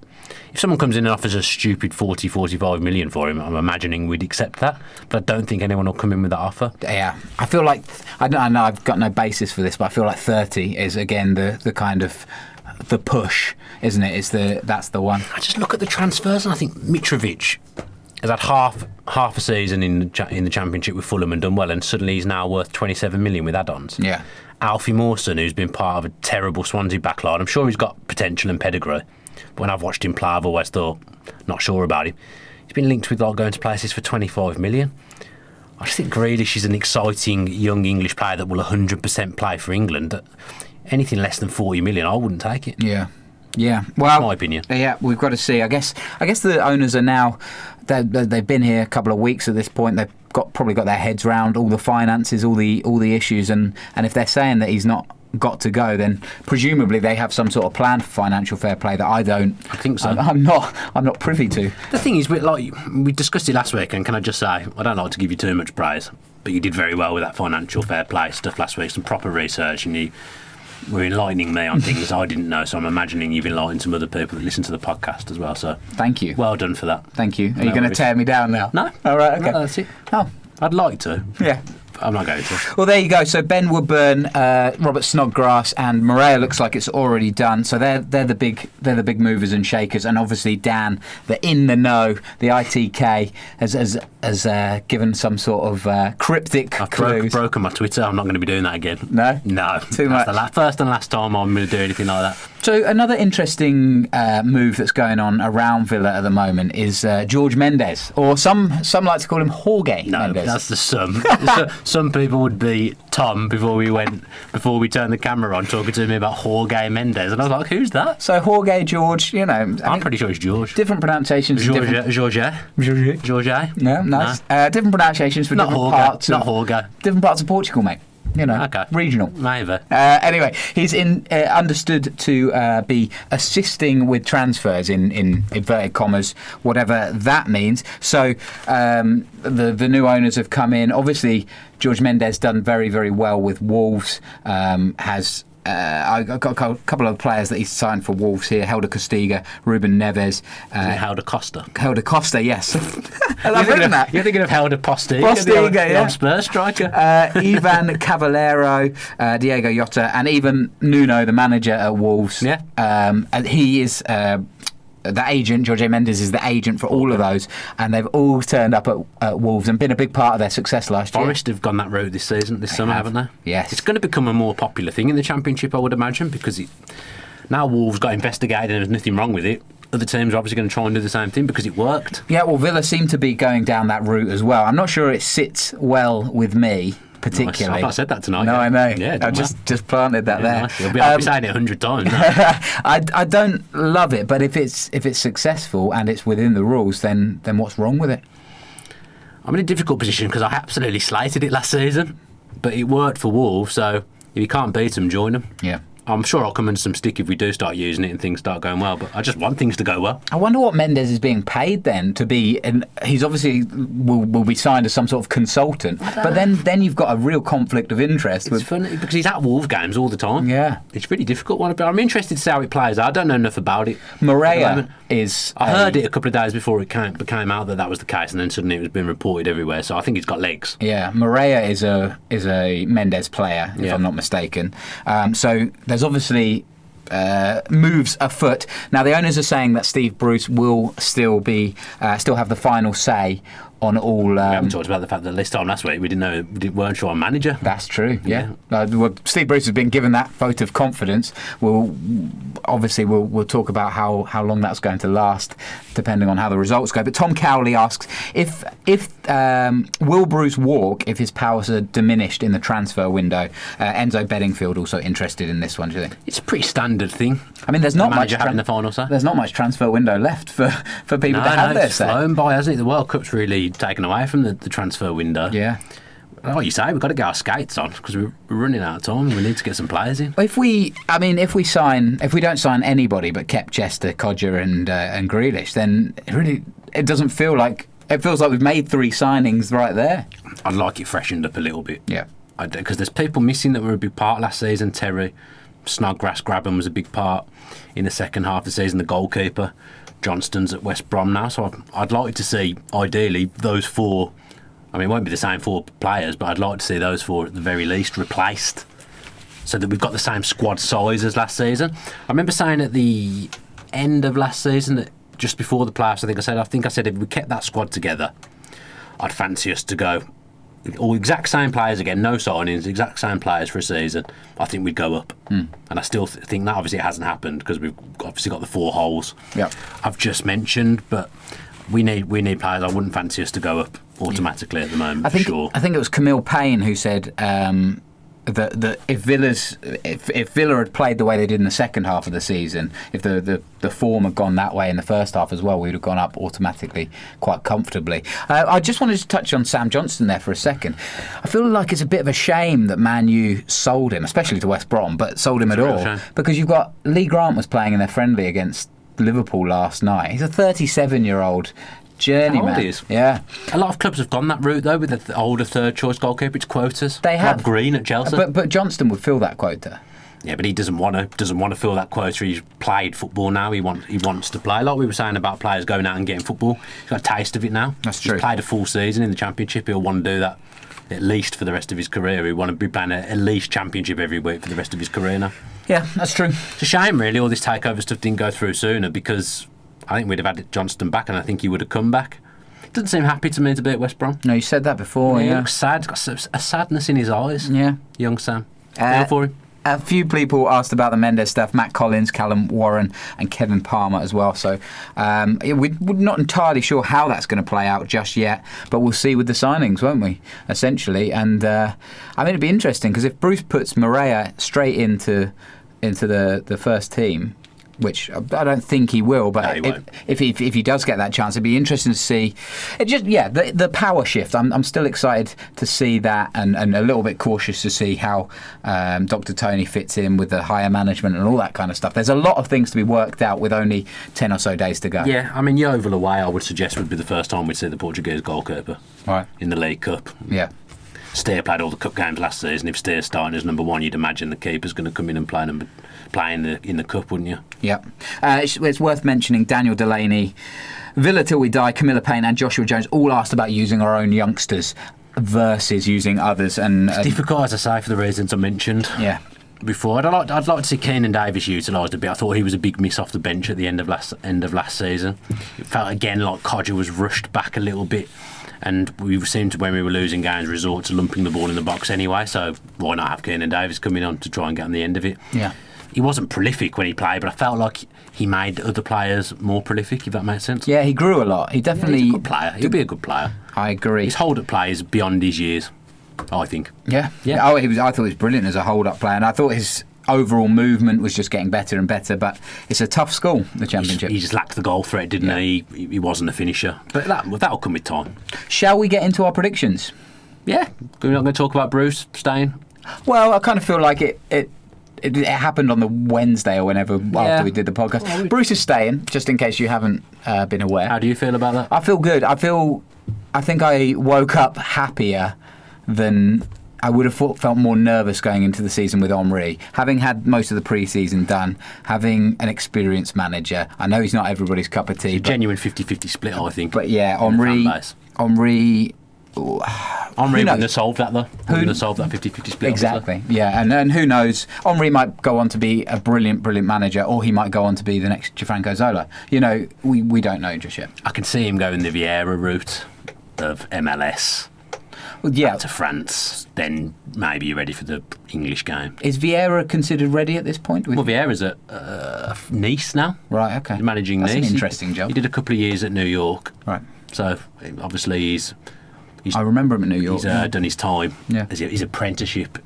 B: If someone comes in and offers a stupid 40, 45 million for him, I'm imagining we'd accept that. But I don't think anyone will come in with that offer.
A: Yeah. I feel like, I know I've got no basis for this, but I feel like 30 is, again, the kind of the push, isn't it? That's the one.
B: I just look at the transfers and I think Mitrovic has had half a season in the Championship with Fulham and done well, and suddenly he's now worth 27 million with add-ons.
A: Yeah.
B: Alfie Mawson, who's been part of a terrible Swansea backline, I'm sure he's got potential and pedigree. But when I've watched him play, I've always thought, not sure about him. He's been linked with going to places for 25 million. I just think Grealish is an exciting young English player that will 100% play for England. Anything less than 40 million, I wouldn't take it.
A: Yeah. Yeah, well,
B: my opinion.
A: Yeah, we've got to see. I guess the owners are now. They've been here a couple of weeks at this point. They've probably got their heads round all the finances, all the issues, and if they're saying that he's not got to go, then presumably they have some sort of plan for financial fair play that I don't.
B: I think so.
A: I'm not privy to.
B: The thing is, we discussed it last week, and can I just say, I don't like to give you too much praise, but you did very well with that financial fair play stuff last week. Some proper research, and you were enlightening me on things I didn't know. So I'm imagining you've enlightened some other people that listen to the podcast as well. So
A: thank you.
B: Well done for that.
A: Thank you. Are you going to tear me down now?
B: No.
A: All right. Okay.
B: No, that's it.
A: Oh,
B: I'd like to.
A: Yeah.
B: I'm not going to.
A: Well, there you go. So Ben Woodburn, Robert Snodgrass, and Morea looks like it's already done. So they're the big movers and shakers, and obviously Dan, the in the know, the ITK has given some sort of cryptic clues.
B: Broken my Twitter. I'm not going to be doing that again.
A: No,
B: Too
A: much.
B: That's the first and last time I'm going to do anything like that.
A: So another interesting move that's going on around Villa at the moment is George Mendes, or some like to call him Jorge Mendes.
B: That's the sum. Some people would be Tom before we turned the camera on, talking to me about Jorge Mendes, and I was like, who's that?
A: So Jorge, George,
B: I'm pretty sure it's George.
A: Different pronunciations.
B: George.
A: No, nice. No. Different pronunciations for different parts.
B: Not Jorge.
A: Different parts of Portugal, mate.
B: Okay.
A: Regional.
B: Maybe.
A: Anyway, he's understood to be assisting with transfers in inverted commas, whatever that means. So the new owners have come in. Obviously, George Mendes done very, very well with Wolves. I got a couple of players that he's signed for Wolves here: Helder Costiga, Ruben Neves,
B: Helder Costa.
A: Helder Costa, yes. I've written that.
B: You're thinking of Helder Postiga,
A: Postiga,
B: the old Spurs striker.
A: Ivan Cavallero, Diego Jota, and even Nuno, the manager at Wolves.
B: Yeah.
A: And he is the agent. Jorge Mendes is the agent for all of those, and they've all turned up at Wolves and been a big part of their success last year.
B: Forest have gone that route this summer, haven't they?
A: Yes.
B: It's going to become a more popular thing in the Championship, I would imagine, because now Wolves got investigated and there's nothing wrong with it. Other teams are obviously going to try and do the same thing because it worked. Yeah,
A: well, Villa seem to be going down that route as well. I'm not sure it sits well with me particularly.
B: Nice. I've not said that tonight.
A: No,
B: yet.
A: I know.
B: Yeah,
A: I just planted that there.
B: Nice. I'll be saying it 100 times.
A: I don't love it, but if it's successful and it's within the rules, then what's wrong with it?
B: I'm in a difficult position because I absolutely slated it last season, but it worked for Wolves. So if you can't beat them, join them.
A: Yeah.
B: I'm sure I'll come into some stick if we do start using it and things start going well, but I just want things to go well.
A: I wonder what Mendes is being paid then to be, and he's obviously will be signed as some sort of consultant, but then you've got a real conflict of interest.
B: It's funny because he's at Wolves games all the time.
A: Yeah.
B: It's really difficult one, but I'm interested to see how it plays. I don't know enough about it.
A: Morea is...
B: I heard it a couple of days before it became out that was the case, and then suddenly it was being reported everywhere, so I think it's got legs.
A: Yeah, Morea is a Mendes player, if I'm not mistaken. So there's obviously moves afoot. Now the owners are saying that Steve Bruce will still have the final say on all.
B: We haven't talked about the fact that this time last week we weren't sure on manager.
A: That's true. Yeah. Well, Steve Bruce has been given that vote of confidence. We'll talk about how long that's going to last, depending on how the results go. But Tom Cowley asks if will Bruce walk if his powers are diminished in the transfer window. Enzo Bedingfield also interested in this one. Do you think
B: it's a pretty standard thing?
A: I mean, there's not much
B: having the final say.
A: There's not much transfer window left for people to have their say.
B: It's flown by, hasn't it? The World Cup's really taken away from the transfer window.
A: Yeah.
B: Like you say, we've got to get our skates on because we're running out of time and we need to get some players in.
A: If we don't sign anybody but kept Chester, Codger and Grealish, then it doesn't feel like, it feels like we've made 3 signings right there.
B: I'd like it freshened up a little bit.
A: Yeah.
B: Because there's people missing that were a big part last season. Terry, Snodgrass, Grabban was a big part in the second half of the season. The goalkeeper, Johnston's at West Brom now, so I'd like to see, ideally, those 4. I mean, it won't be the same 4 players, but I'd like to see those 4 at the very least replaced, so that we've got the same squad size as last season. I remember saying at the end of last season, that just before the playoffs, I think I said if we kept that squad together, I'd fancy us to go all exact same players again, no signings, exact same players for a season. I think we'd go up. And I still think that obviously it hasn't happened because we've obviously got the 4 holes I've just mentioned, but we need players. I wouldn't fancy us to go up automatically at the moment.
A: I think it was Camille Payne who said that if Villa had played the way they did in the second half of the season, if the form had gone that way in the first half as well, we would have gone up automatically quite comfortably. I just wanted to touch on Sam Johnstone there for a second. I feel like it's a bit of a shame that Man U sold him, especially to West Brom, but sold him at all, because you've got Lee Grant was playing in their friendly against Liverpool last night. He's a 37-year-old journeyman.
B: How old he is.
A: Yeah.
B: A lot of clubs have gone that route though, with the older third choice goalkeeper. It's quotas.
A: They have.
B: Rob Green at Chelsea.
A: But Johnston would fill that quota.
B: Yeah, but he doesn't want to fill that quota. He's played football now. He wants to play. Like we were saying about players going out and getting football. He's got a taste of it now.
A: That's true.
B: He's played a full season in the Championship. He'll want to do that at least for the rest of his career. He'll want to be playing at least Championship every week for the rest of his career now.
A: Yeah, that's true.
B: It's a shame, really, all this takeover stuff didn't go through sooner, because I think we'd have had Johnston back, and I think he would have come back. Doesn't seem happy to me to be at West Brom.
A: No, you said that before.
B: He
A: Yeah,
B: looks sad. He's got a sadness in his eyes.
A: Yeah.
B: Young Sam. Feel for him.
A: A few people asked about the Mendes stuff. Matt Collins, Callum Warren and Kevin Palmer as well. So we're not entirely sure how that's going to play out just yet, but we'll see with the signings, won't we, essentially. And I mean, it'd be interesting, because if Bruce puts Moreira straight into the first team, which I don't think he will, but
B: No,
A: if he does get that chance, it'd be interesting to see. It just the power shift. I'm still excited to see that, and a little bit cautious to see how Dr. Tony fits in with the higher management and all that kind of stuff. There's a lot of things to be worked out with only 10 or so days to go.
B: Yeah, I mean, Yeovil away, I would suggest, would be the first time we'd see the Portuguese goalkeeper
A: Right.
B: in the League Cup.
A: Yeah.
B: Steer played all the cup games last season. If Steer's starting as number one, you'd imagine the keeper's going to come in and play in the cup, wouldn't you?
A: Yep. It's worth mentioning Daniel Delaney, Villa Till We Die, Camilla Payne and Joshua Jones all asked about using our own youngsters versus using others. And
B: It's difficult, as I say, for the reasons I mentioned.
A: Yeah.
B: Before, I'd like to see Keenan Davis utilised a bit. I thought he was a big miss off the bench at the end of last season. It felt again like Codger was rushed back a little bit, and we seemed to, when we were losing games, resort to lumping the ball in the box anyway. So why not have Keenan Davis coming on to try and get on the end of it?
A: Yeah.
B: He wasn't prolific when he played, but I felt like he made other players more prolific, if that makes sense.
A: Yeah, he grew a lot. He definitely.
B: He's a good player. He'll be a good player.
A: I agree.
B: His hold-up play is beyond his years, I think.
A: Yeah.
B: Yeah.
A: Oh, I thought he was brilliant as a hold-up player, and I thought his overall movement was just getting better and better. But it's a tough school, the Championship.
B: He just lacked the goal threat, didn't he? He wasn't a finisher, but that'll come with time.
A: Shall we get into our predictions?
B: Yeah, we're not going to talk about Bruce staying.
A: Well, I kind of feel like it happened on the Wednesday or whenever after we did the podcast.
B: Well,
A: Bruce is staying, just in case you haven't been aware.
B: How do you feel about that?
A: I feel good. I think I woke up happier than I would have felt more nervous going into the season with Henry. Having had most of the pre-season done, having an experienced manager. I know he's not everybody's cup of tea.
B: Genuine 50-50 split, I think.
A: But yeah,
B: Henry wouldn't have solved that, though. Wouldn't have solved that 50-50 split.
A: Exactly,
B: obviously.
A: yeah. And who knows, Henry might go on to be a brilliant manager, or he might go on to be the next Gianfranco Zola. You know, we don't know just yet.
B: I can see him going the Vieira route of MLS.
A: Well, yeah.
B: To France, then maybe you're ready for the English game.
A: Is Vieira considered ready at this point?
B: Well, Vieira's at Nice now.
A: Right, okay.
B: He's managing
A: That's
B: Nice.
A: an interesting job.
B: He did a couple of years at New York.
A: Right.
B: So, obviously, he's
A: I remember him at New York.
B: He's done his time as his apprenticeship,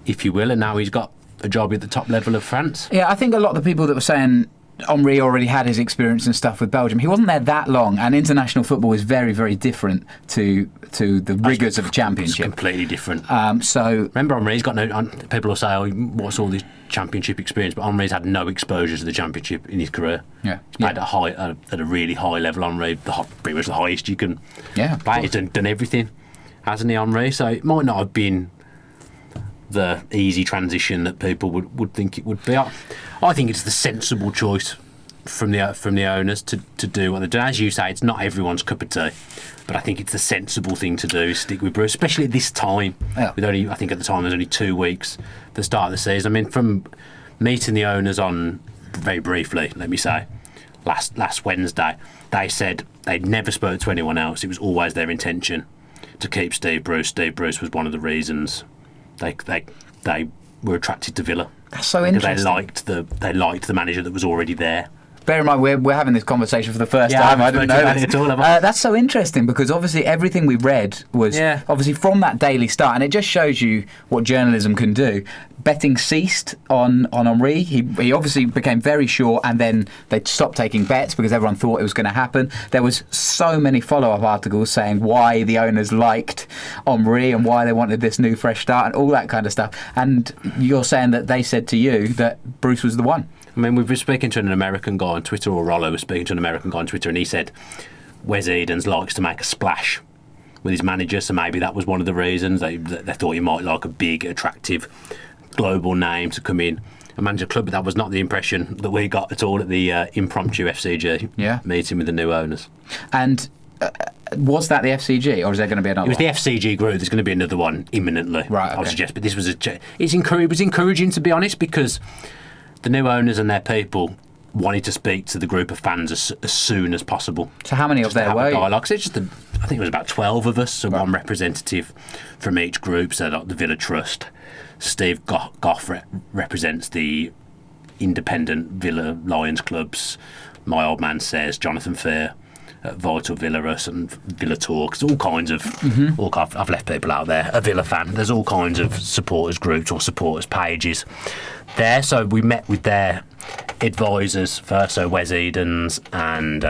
B: if you will, and now he's got a job at the top level of France.
A: Yeah, I think a lot of the people that were saying Henry already had his experience and stuff with Belgium, he wasn't there that long, and international football is very, very different to the rigours of the Championship.
B: It's completely different.
A: So
B: remember, Henry's got no. People will say, "Oh, what's all this Championship experience?" But Henry's had no exposure to the Championship in his career.
A: Yeah,
B: he's played at a really high level. Henry, pretty much the highest you can play. He's done everything, hasn't he, Henry? So it might not have been the easy transition that people would think it would be. I think it's the sensible choice from the owners to do what they do. As you say, it's not everyone's cup of tea, but I think it's the sensible thing to do. Stick with Bruce, especially at this time.
A: Yeah.
B: With only, I think at the time there's only 2 weeks for the start of the season. I mean, from meeting the owners on very briefly, let me say, last Wednesday, they said they'd never spoke to anyone else. It was always their intention to keep Steve Bruce. Steve Bruce was one of the reasons they were attracted to Villa.
A: That's so interesting.
B: They liked the manager that was already there.
A: Bear in mind, we're having this conversation for the first
B: Yeah,
A: time.
B: I
A: I didn't
B: haven't
A: know
B: spoken
A: this.
B: about it at all, have I?
A: That's so interesting because obviously everything we read was obviously from that Daily Star, and it just shows you what journalism can do. Betting ceased on Henry. He obviously became very sure, and then they stopped taking bets because everyone thought it was going to happen. There was so many follow-up articles saying why the owners liked Henry and why they wanted this new fresh start and all that kind of stuff. And you're saying that they said to you that Bruce was the one.
B: I mean, we've been speaking to an American guy on Twitter, or Rollo was speaking to an American guy on Twitter, and he said Wes Edens likes to make a splash with his manager, so maybe that was one of the reasons. They thought he might like a big, attractive, global name to come in and manage a club, but that was not the impression that we got at all at the impromptu FCG meeting with the new owners.
A: And was that the FCG, or is there going to be another
B: It was
A: one?
B: the FCG group. There's going to be another one imminently,
A: Right,
B: I would
A: okay.
B: suggest. But this was it was encouraging, to be honest, because the new owners and their people wanted to speak to the group of fans as soon as possible.
A: So how many of
B: Just to
A: there
B: have a
A: were you?
B: dialogue. So it's just I think it was about 12 of us, so one representative from each group. So like the Villa Trust, Steve Goff represents the independent Villa Lions clubs. My old man says Jonathan Fair at Vital Villa Us and Villa Talks, all kinds of. I've left people out there. A Villa fan. There's all kinds of supporters groups or supporters pages there. So we met with their advisors first. So Wes Edens and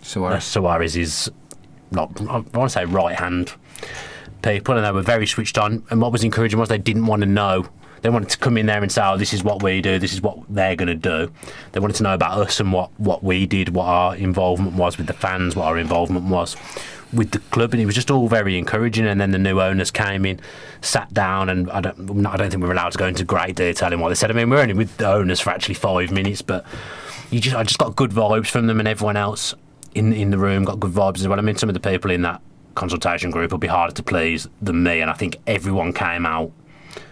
B: Suarez's, I want to say right hand people, and they were very switched on. And what was encouraging was they didn't want to know. They wanted to come in there and say, oh, this is what we do, this is what they're going to do. They wanted to know about us and what we did, what our involvement was with the fans, what our involvement was with the club, and it was just all very encouraging. And then the new owners came in, sat down, and I don't think we were allowed to go into great detail in what they said. I mean, we were only with the owners for actually 5 minutes, but I just got good vibes from them, and everyone else in the room got good vibes as well. I mean, some of the people in that consultation group will be harder to please than me, and I think everyone came out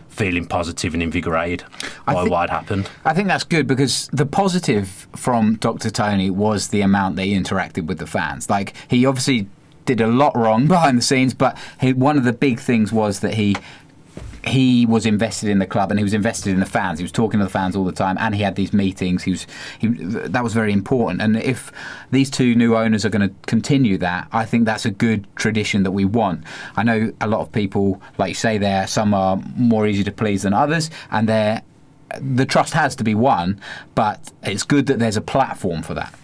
B: feeling positive and invigorated by what had happened.
A: I think that's good because the positive from Dr. Tony was the amount they interacted with the fans. Like, he obviously did a lot wrong behind the scenes, but one of the big things was that he was invested in the club and he was invested in the fans. He was talking to the fans all the time, and he had these meetings. That was very important. And if these two new owners are going to continue that, I think that's a good tradition that we want. I know a lot of people, like you say there, some are more easy to please than others, and the trust has to be won, but it's good that there's a platform for that.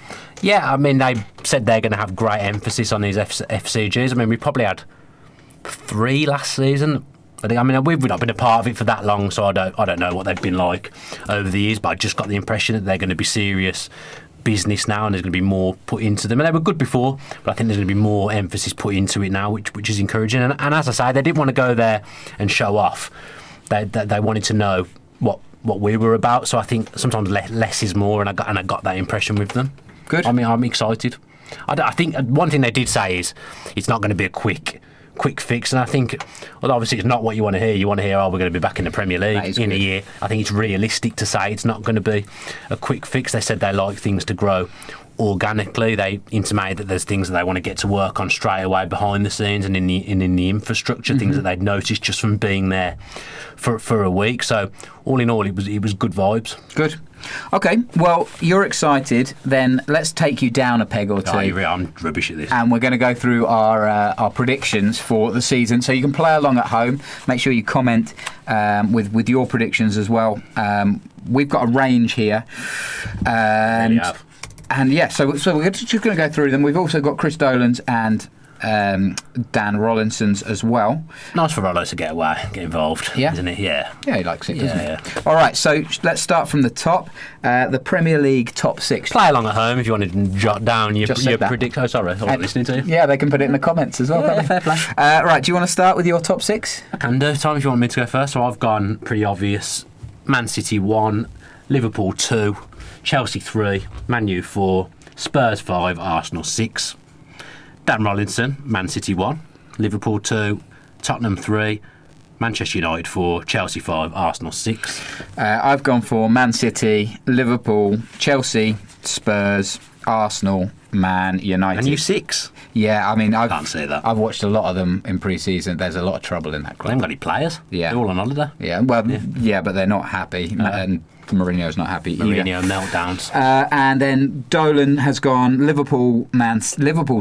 B: Yeah, I mean, they said they're going to have great emphasis on these FCGs. I mean, we probably had 3 last season. I mean, we've not been a part of it for that long, so I don't know what they've been like over the years, but I just got the impression that they're going to be serious business now, and there's going to be more put into them. And they were good before, but I think there's going to be more emphasis put into it now, which is encouraging. And as I say, they didn't want to go there and show off. They wanted to know what we were about. So I think sometimes less is more, and I got that impression with them.
A: Good.
B: I mean, I'm excited. I think one thing they did say is it's not going to be a quick fix, and I think, well, obviously it's not what you want to hear. You want to hear, oh, we're going to be back in the Premier League in a year. I think it's realistic to say it's not going to be a quick fix. They said they like things to grow organically. They intimated that there's things that they want to get to work on straight away behind the scenes and in the infrastructure, things that they'd noticed just from being there for a week. So all in all, it was good vibes.
A: Good. Okay, well, you're excited. Then let's take you down a peg or two.
B: I'm rubbish at this.
A: And we're going to go through our predictions for the season. So you can play along at home. Make sure you comment with your predictions as well. We've got a range here. And,
B: Really have.
A: And yeah, so we're just going to go through them. We've also got Chris Dolan's and Dan Rolinson's as well.
B: Nice for Rollo to get involved, isn't it? Yeah.
A: Yeah, he likes it, doesn't he?
B: Yeah.
A: All right, so let's start from the top. The Premier League top 6.
B: Play along at home if you want to jot down your
A: that.
B: prediction. Oh, sorry, I wasn't listening to you.
A: Yeah, they can put it in the comments as well.
B: Yeah, fair play.
A: Right, do you want to start with your top 6?
B: I can do. Tom, if you want me to go first. So I've gone pretty obvious. Man City 1, Liverpool 2, Chelsea 3, Man U 4, Spurs 5, Arsenal 6. Dan Rolinson, Man City 1, Liverpool 2, Tottenham 3, Manchester United 4, Chelsea 5, Arsenal 6.
A: I've gone for Man City, Liverpool, Chelsea, Spurs, Arsenal, Man United.
B: And you 6.
A: Yeah, I mean,
B: Can't say that.
A: I've watched a lot of them in pre-season. There's a lot of trouble in that
B: They haven't
A: club.
B: got any players.
A: Yeah.
B: They're all on holiday.
A: Yeah, well, yeah, but they're not happy, and Mourinho's not happy either.
B: Mourinho meltdowns.
A: And then Dolan has gone Liverpool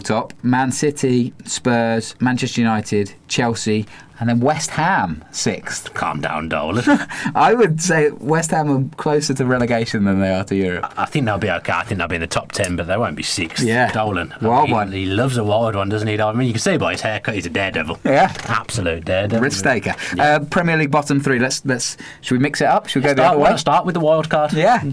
A: top, Man City, Spurs, Manchester United, Chelsea, and then West Ham 6th.
B: Calm down, Dolan.
A: I would say West Ham are closer to relegation than they are to Europe.
B: I think they'll be okay. I think they'll be in the top 10, but they won't be 6th.
A: Yeah.
B: Dolan.
A: Wild one.
B: He loves a wild one, doesn't he? I mean, you can see by his haircut, he's a daredevil.
A: Yeah.
B: Absolute daredevil.
A: Risk taker. Premier League bottom 3. Let's. Should we mix it up? Should we go the other way?
B: Let's start with the wild card.
A: Yeah.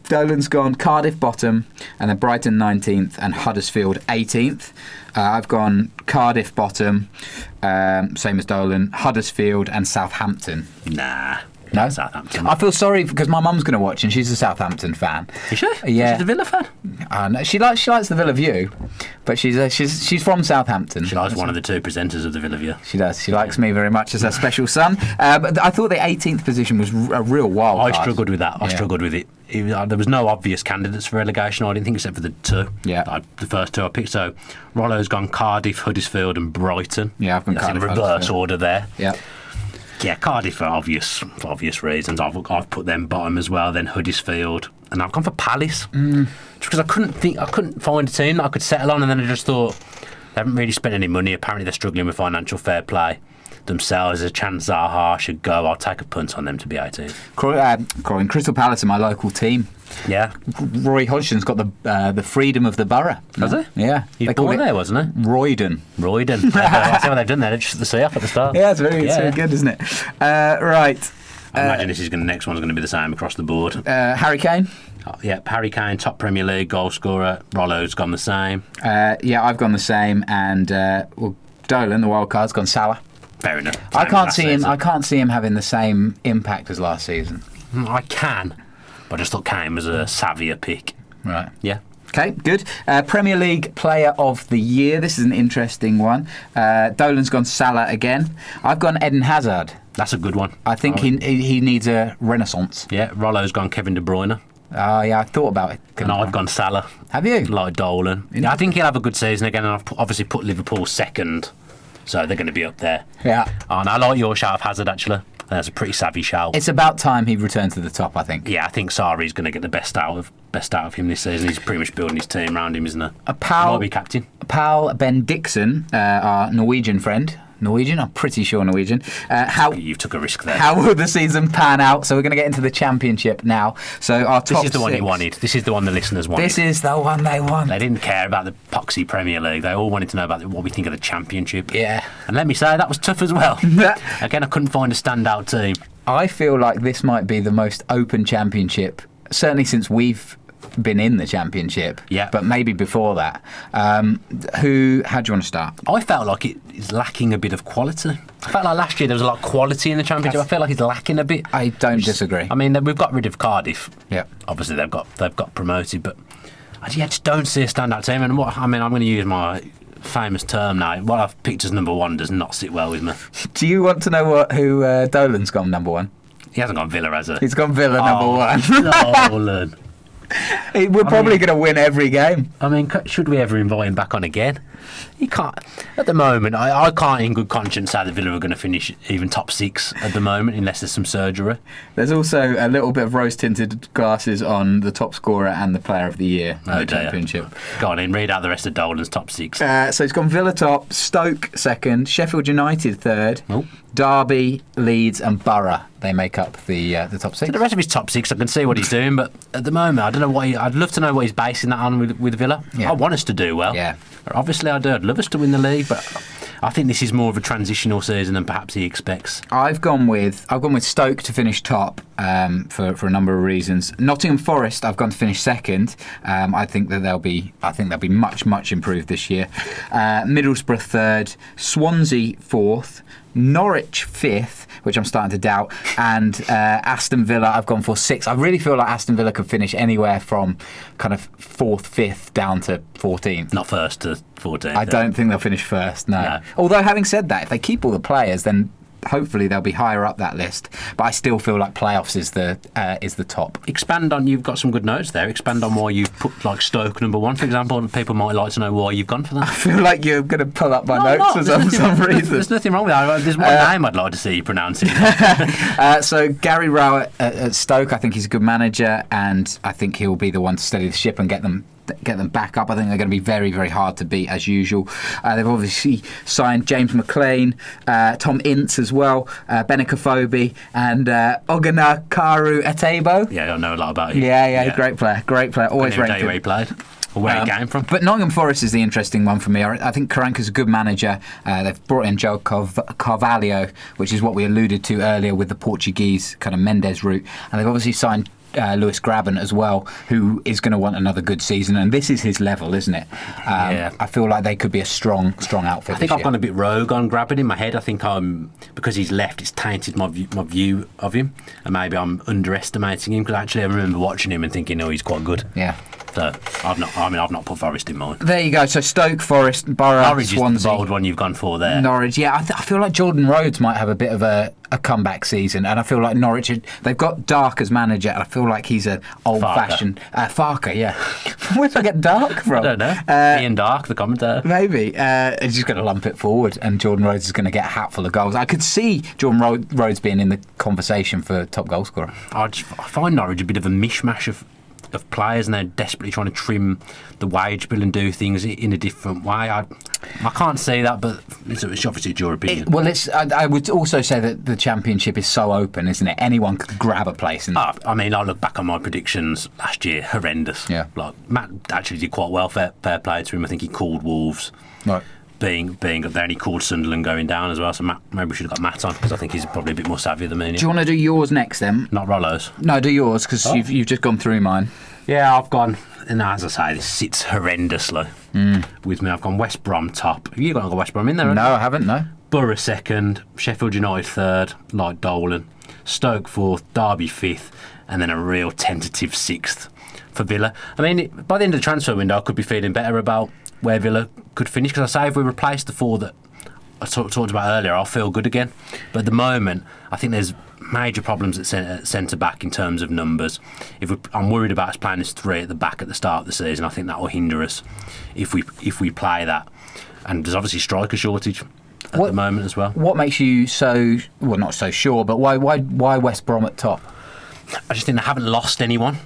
A: Dolan's gone Cardiff bottom, and then Brighton 19th, and Huddersfield 18th. I've gone Cardiff bottom, same as Dolan, Huddersfield, and Southampton.
B: Nah.
A: No?
B: Southampton.
A: I feel sorry because my mum's going to watch, and she's a Southampton fan.
B: Is she?
A: Yeah.
B: She's a Villa fan.
A: No, she likes the Villa View, but she's from Southampton.
B: She likes one of the 2 presenters of the Villa View.
A: She does. She likes me very much as her special son. But I thought the 18th position was a real wild card.
B: I struggled with that. I struggled with it. There was no obvious candidates for relegation, I didn't think, except for the 2.
A: Yeah.
B: The first 2 I picked. So Rollo's gone Cardiff, Huddersfield, and Brighton.
A: Yeah, I've gone
B: That's
A: Cardiff,
B: in reverse
A: Huddersfield.
B: order there.
A: Yeah.
B: Yeah, Cardiff for obvious reasons. I've put them bottom as well. Then Huddersfield, and I've gone for Palace just because I couldn't find a team that I could settle on, and then I just thought they haven't really spent any money. Apparently, they're struggling with financial fair play themselves. There's a chance Zaha should go. I'll take a punt on them to be 18.
A: Crystal Palace are my local team.
B: Yeah,
A: Roy Hodgson's got the freedom of
B: Has
A: the borough.
B: he?
A: Yeah.
B: He's
A: They call
B: born
A: it
B: there, wasn't he?
A: Roydon.
B: I see what they've done there. They're just at the sea off at the start.
A: Yeah, it's very good, isn't it? Right.
B: I imagine next one's going to be the same across the board.
A: Harry Kane.
B: Harry Kane, top Premier League goal scorer. Rollo's gone the same.
A: I've gone the same, and Dolan, the wild card's gone Salah.
B: Fair enough.
A: I can't see him having the same impact as last season.
B: I can, but I just thought Kane was a savvier pick.
A: Right.
B: Yeah.
A: Okay, good. Premier League Player of the Year. This is an interesting one. Dolan's gone Salah again. I've gone Eden Hazard.
B: That's a good one.
A: I think he needs a renaissance.
B: Yeah, Rollo's gone Kevin De Bruyne.
A: Oh, yeah, I thought about it.
B: And I've gone Salah.
A: Have you?
B: Like Dolan. Yeah, I think he'll have a good season again, and I've obviously put Liverpool second, so they're going to be up there.
A: Yeah.
B: And I like your shout of Hazard, actually. That's a pretty savvy shout.
A: It's about time he returned to the top, I think.
B: Yeah, I think Sarri's going to get the best out of him this season. He's pretty much building his team around him, isn't he? Might be captain.
A: Pal Ben Dixon, our Norwegian friend. Norwegian? I'm pretty sure Norwegian.
B: You took a risk there.
A: How will the season pan out? So we're going to get into the championship now. So our top
B: This is the one
A: 6.
B: you wanted. This is the one the listeners wanted.
A: This is the one they want.
B: They didn't care about the poxy Premier League. They all wanted to know about what we think of the Championship.
A: Yeah.
B: And let me say, that was tough as well. Again, I couldn't find a standout team.
A: I feel like this might be the most open championship, certainly since we've been in the championship.
B: Yeah.
A: But maybe before that. How do you want to start?
B: I felt like it is lacking a bit of quality. I felt like last year there was a lot of quality in the Championship. I feel like it's lacking a bit.
A: I don't disagree.
B: I mean, we've got rid of Cardiff.
A: Yeah.
B: Obviously, they've got promoted, but I just don't see a standout team. And I'm going to use my famous term now. What I've picked as number 1 does not sit well with me.
A: Do you want to know who Dolan's gone number 1?
B: He hasn't gone Villa, has he?
A: He's gone Villa number 1.
B: Dolan.
A: We're probably going to win every game.
B: I mean, should we ever invite him back on again? He can't. At the moment, I can't in good conscience say that Villa are going to finish even top 6 at the moment, unless there's some surgery.
A: There's also a little bit of rose-tinted glasses on the top scorer and the player of the year in the championship.
B: Go on in, read out the rest of Dolan's top 6.
A: So it's gone Villa top, Stoke second, Sheffield United third,
B: Oh.
A: Derby, Leeds and Borough. They make up the top 6.
B: The rest of his top 6, I can see what he's doing, but at the moment, I don't know what I'd love to know what he's basing that on with Villa.
A: Yeah.
B: I want us to do well.
A: Yeah.
B: Obviously, I do. I'd love us to win the league, but I think this is more of a transitional season than perhaps he expects.
A: I've gone with Stoke to finish top for a number of reasons. Nottingham Forest, I've gone to finish second. I think they'll be much improved this year. Middlesbrough third, Swansea fourth, Norwich fifth, which I'm starting to doubt, and Aston Villa I've gone for 6th. I really feel like Aston Villa could finish anywhere from kind of 4th, 5th down to 14th.
B: Not first to 14th.
A: I don't think they'll finish first, no. Although having said that, if they keep all the players, then hopefully they'll be higher up that list. But I still feel like playoffs is the top.
B: Expand on, you've got some good notes there. Expand on why you've put like Stoke number 1, for example, and people might like to know why you've gone for that.
A: I feel like you're going to pull up my notes for some reason.
B: There's nothing wrong with that. There's one name I'd like to see you pronounce it.
A: So Gary Rowett at Stoke, I think he's a good manager, and I think he'll be the one to steady the ship and get them back up. I think they're going to be very, very hard to beat as usual. They've obviously signed James McLean, Tom Ince as well, Benica Fobi, and Ogunakaru Etebo.
B: Yeah, I know a lot about him.
A: Yeah, great player. Always ranked.
B: Where he played. Or where he came from.
A: But Nottingham Forest is the interesting one for me. I think Karanka's a good manager. They've brought in Joe Carvalho, which is what we alluded to earlier with the Portuguese kind of Mendes route. And they've obviously signed Lewis Graben as well, who is going to want another good season, and this is his level, isn't it? I feel like they could be a strong outfit.
B: I think I've gone a bit rogue on Graben in my head. I think because he's left, it's tainted my view of him, and maybe I'm underestimating him, because actually I remember watching him and thinking, oh, he's quite good.
A: Yeah.
B: So I've not put Forest in mind.
A: There you go. So Stoke, Forest, Borough,
B: Norwich
A: Swansea.
B: Is the bold one you've gone for there.
A: Norwich, yeah. I feel like Jordan Rhodes might have a bit of a comeback season, and I feel like Norwich, they've got Dark as manager, and I feel like he's an old-fashioned Farker. Yeah. Where did I get Dark from?
B: I don't know. Ian Dark, the commentator.
A: Maybe. He's just going to lump it forward, and Jordan Rhodes is going to get a hatful of goals. I could see Jordan Rhodes being in the conversation for top goal scorer.
B: I find Norwich a bit of a mishmash of players, and they're desperately trying to trim the wage bill and do things in a different way. I can't say that, but it's obviously your opinion.
A: I would also say that the Championship is so open, isn't it? Anyone could grab a place.
B: I mean, I look back on my predictions last year, horrendous.
A: Yeah.
B: Like, Matt actually did quite well, fair play to him. I think he called Wolves.
A: Right.
B: Being up there, and he called Sunderland going down as well. So maybe we should have got Matt on, because I think he's probably a bit more savvy than me.
A: Do you want to do yours next then?
B: Not Rollo's.
A: No, do yours, because you've just gone through mine.
B: Yeah, I've gone, and as I say, this sits horrendously with me. I've gone West Brom top. Have you got West Brom in there?
A: No, I haven't, no.
B: Borough second, Sheffield United third, like Dolan, Stoke fourth, Derby fifth, and then a real tentative sixth for Villa. I mean, by the end of the transfer window, I could be feeling better about where Villa could finish, because I say if we replace the 4 that I talked about earlier, I'll feel good again. But at the moment, I think there's major problems at centre back in terms of numbers. I'm worried about us playing this 3 at the back at the start of the season. I think that will hinder us if we play that. And there's obviously striker shortage at the moment as well.
A: What makes you not so sure, but why West Brom at top?
B: I just think they haven't lost anyone.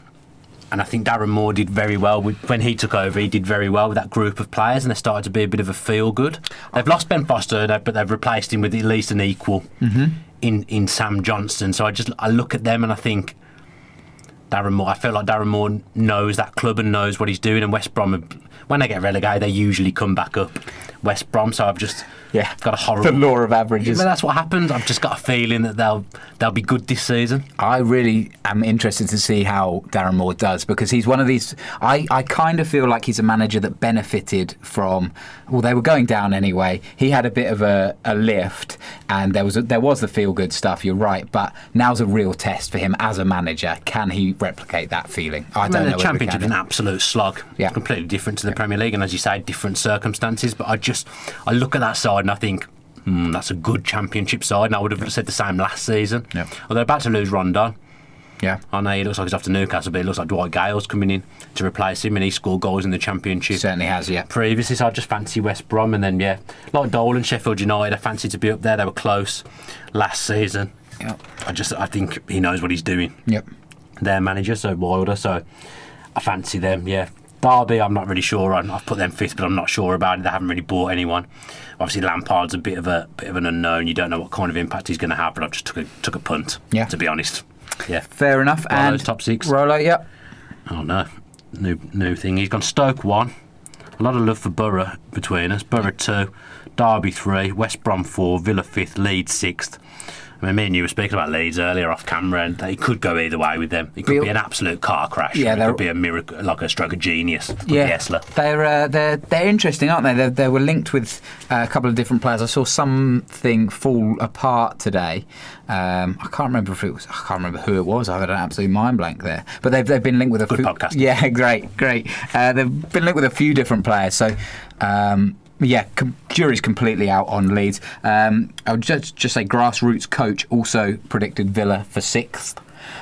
B: And I think Darren Moore did very well when he took over. He did very well with that group of players, and they started to be a bit of a feel-good. They've lost Ben Foster, but they've replaced him with at least an equal in Sam Johnston. So I look at them and I think Darren Moore. I feel like Darren Moore knows that club and knows what he's doing. And West Brom, when they get relegated, they usually come back up. West Brom, so I've just got a horrible...
A: The law of averages.
B: But that's what happens. I've just got a feeling that they'll be good this season.
A: I really am interested to see how Darren Moore does, because he's one of these... I kind of feel like he's a manager that benefited from... Well, they were going down anyway. He had a bit of a lift, and there was the feel-good stuff, you're right, but now's a real test for him as a manager. Can he replicate that feeling? I don't know.
B: The Championship is an absolute slug.
A: Yeah.
B: It's completely different to the Premier League, and as you say, different circumstances, but I look at that side and I think, that's a good Championship side, and I would have said the same last season.
A: Yeah.
B: Well, they're about to lose Rondon.
A: Yeah.
B: I know he looks like he's off to Newcastle, but it looks like Dwight Gale's coming in to replace him, and he scored goals in the Championship.
A: Certainly has, yeah.
B: Previously, so I just fancy West Brom, and then, like Dolan, Sheffield United, I fancy to be up there. They were close last season.
A: Yep.
B: I think he knows what he's doing.
A: Yep.
B: Their manager, so Wilder, so I fancy them, yeah. Derby, I'm not really sure on. I've put them fifth, but I'm not sure about it. They haven't really bought anyone. Obviously, Lampard's a bit of an unknown. You don't know what kind of impact he's going to have, but I just took a punt, to be honest. Yeah.
A: Fair enough.
B: Rollo's top 6.
A: Rollo, yep.
B: Oh, no. New thing. He's gone Stoke 1. A lot of love for Borough between us. Borough 2, Derby 3, West Brom 4, Villa 5th, Leeds 6th. I mean, me and you were speaking about Leeds earlier off camera, and they could go either way with them. It could be an absolute car crash. Yeah, it could be a miracle, like a stroke of genius. Essler.
A: They're interesting, aren't they? They were linked with a couple of different players. I saw something fall apart today. I can't remember who it was. I had an absolute mind blank there. But they've been linked with a
B: good podcast.
A: Yeah, great. They've been linked with a few different players. So. Yeah, jury's completely out on Leeds. I would just say Grassroots coach also predicted Villa for 6th.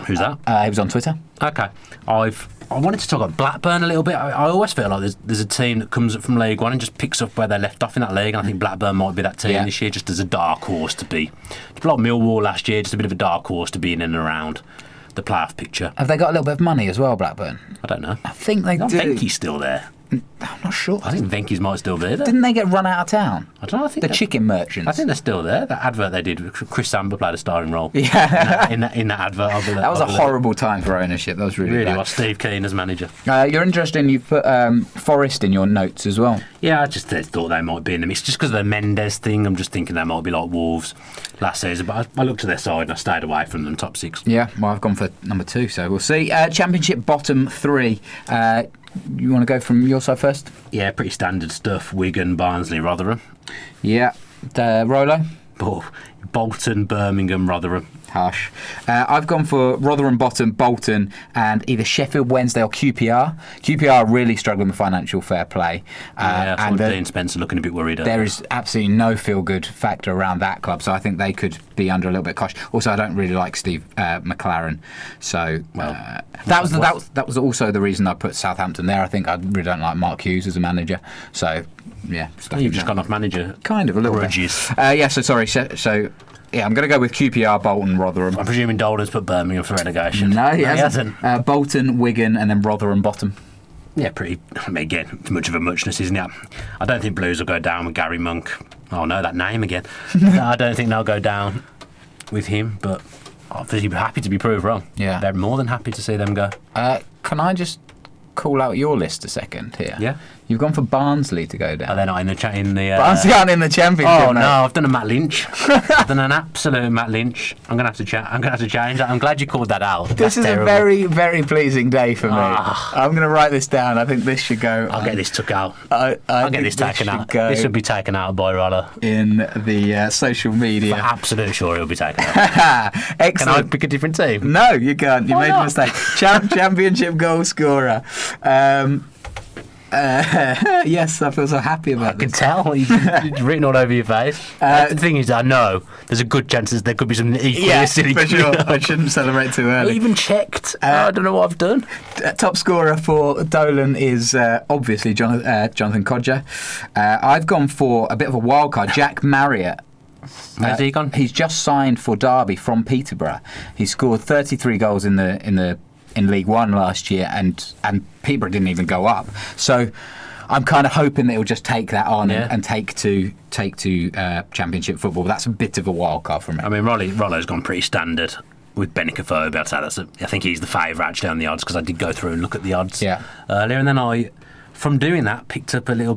B: Who's that?
A: He was on Twitter.
B: Okay. I wanted to talk about Blackburn a little bit. I always feel like there's a team that comes up from League One and just picks up where they left off in that league. And I think Blackburn might be that team this year, just as a dark horse to be. It's like Millwall last year, just a bit of a dark horse to be in and around the playoff picture.
A: Have they got a little bit of money as well, Blackburn?
B: I don't know.
A: I think they do.
B: Venky's still there.
A: I'm not sure.
B: I think Venky's might still be there.
A: Didn't they get run out of town?
B: I don't know. I think
A: the chicken merchants.
B: I think they're still there. That advert they did, Chris Samba played a starring role.
A: Yeah.
B: in that advert.
A: That was a horrible time for ownership. That was really bad.
B: Was Steve Keane as manager.
A: You're interested. You've put Forest in your notes as well.
B: Yeah, I just thought they might be in the mix just because of the Mendes thing. I'm just thinking they might be like Wolves last season. But I looked at their side and I stayed away from them top 6.
A: Yeah, well, I've gone for number 2, so we'll see. Championship bottom 3. You want to go from your side first?
B: Yeah, pretty standard stuff. Wigan, Barnsley, Rotherham.
A: Yeah. Rolo?
B: Oh, Bolton, Birmingham, Rotherham.
A: Harsh. I've gone for Rotherham bottom, Bolton, and either Sheffield Wednesday or QPR. QPR are really struggling with financial fair play.
B: And Dean Spencer looking a bit worried.
A: There is absolutely no feel-good factor around that club, so I think they could be under a little bit cautious. Also, I don't really like Steve McLaren, so that was also the reason I put Southampton there. I think I really don't like Mark Hughes as a manager, so yeah.
B: You've just gone off manager.
A: Kind of a little bit. Yeah. So sorry. So. Yeah, I'm going to go with QPR, Bolton, Rotherham.
B: I'm presuming Dolan's put Birmingham for relegation.
A: No, he hasn't. Bolton, Wigan, and then Rotherham bottom.
B: Yeah, pretty. I mean, again, it's much of a muchness, isn't it? I don't think Blues will go down with Gary Monk. Oh no, that name again. No, I don't think they'll go down with him, but obviously happy to be proved wrong.
A: Yeah.
B: They're more than happy to see them go.
A: Can I just call out your list a second here?
B: Yeah.
A: You've gone for Barnsley to go down.
B: Oh, they're not in the
A: Barnsley aren't in the Championship.
B: Oh no, I've done a Matt Lynch. I've done an absolute Matt Lynch. I'm gonna have to change that. I'm glad you called that out.
A: This is terrible. A very, very pleasing day for me. I'm gonna write this down. I think this should go.
B: I'll get this took out.
A: I'll
B: get this taken out. This should be taken out by Rollo
A: in the social media.
B: For absolute sure it'll be taken out.
A: Excellent.
B: Can I pick a different team?
A: No, you can't. You made a mistake. Championship goal scorer. Yes, I feel so happy about this.
B: I can tell. It's written all over your face. The thing is, I know there's a good chance there could be something equally silly.
A: For sure. I shouldn't celebrate too early.
B: I even checked. I don't know what I've done.
A: Top scorer for Dolan is obviously Jonathan Kodja. I've gone for a bit of a wild card, Jack Marriott.
B: Where's he gone?
A: He's just signed for Derby from Peterborough. He scored 33 goals in League One last year, and Peterborough didn't even go up. So I'm kind of hoping that he'll just take that on and take to Championship football. That's a bit of a wild card for me.
B: I mean, Rollo's gone pretty standard with Benicophobia. I'd say I think he's the favourite actually on the odds, because I did go through and look at the odds earlier, and then from doing that, picked up a little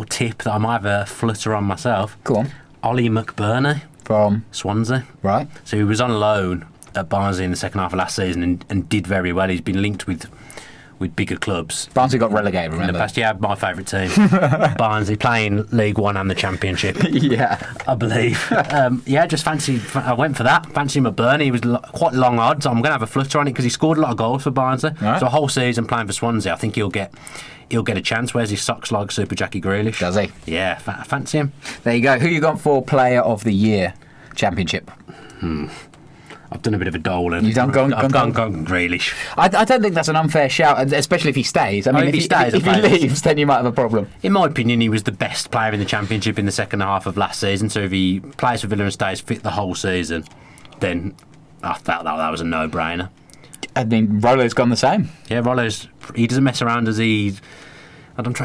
B: tip that I might have a flutter on myself.
A: Go on.
B: Ollie McBurney
A: from
B: Swansea.
A: Right.
B: So he was on loan at Barnsley in the second half of last season and did very well. He's been linked with bigger clubs.
A: Barnsley got relegated, remember?
B: In the past, yeah, my favourite team. Barnsley playing League One and the Championship.
A: Yeah.
B: I believe. I went for that. Fancy McBurney. He was quite long odds. I'm going to have a flutter on it because he scored a lot of goals for Barnsley. Right. So a whole season playing for Swansea, I think he'll get a chance. Wears his socks like Super Jackie Grealish.
A: Does he?
B: Yeah, fancy him.
A: There you go. Who you got for Player of the Year Championship?
B: I've done a bit of a Dolan.
A: You've gone
B: Grealish.
A: I don't think that's an unfair shout, especially if he stays. I mean, if he leaves, then you might have a problem.
B: In my opinion, he was the best player in the Championship in the second half of last season. So if he plays for Villa and stays fit the whole season, then I thought that was a no-brainer.
A: I mean, Rollo's gone the same.
B: Yeah, he doesn't mess around, does he?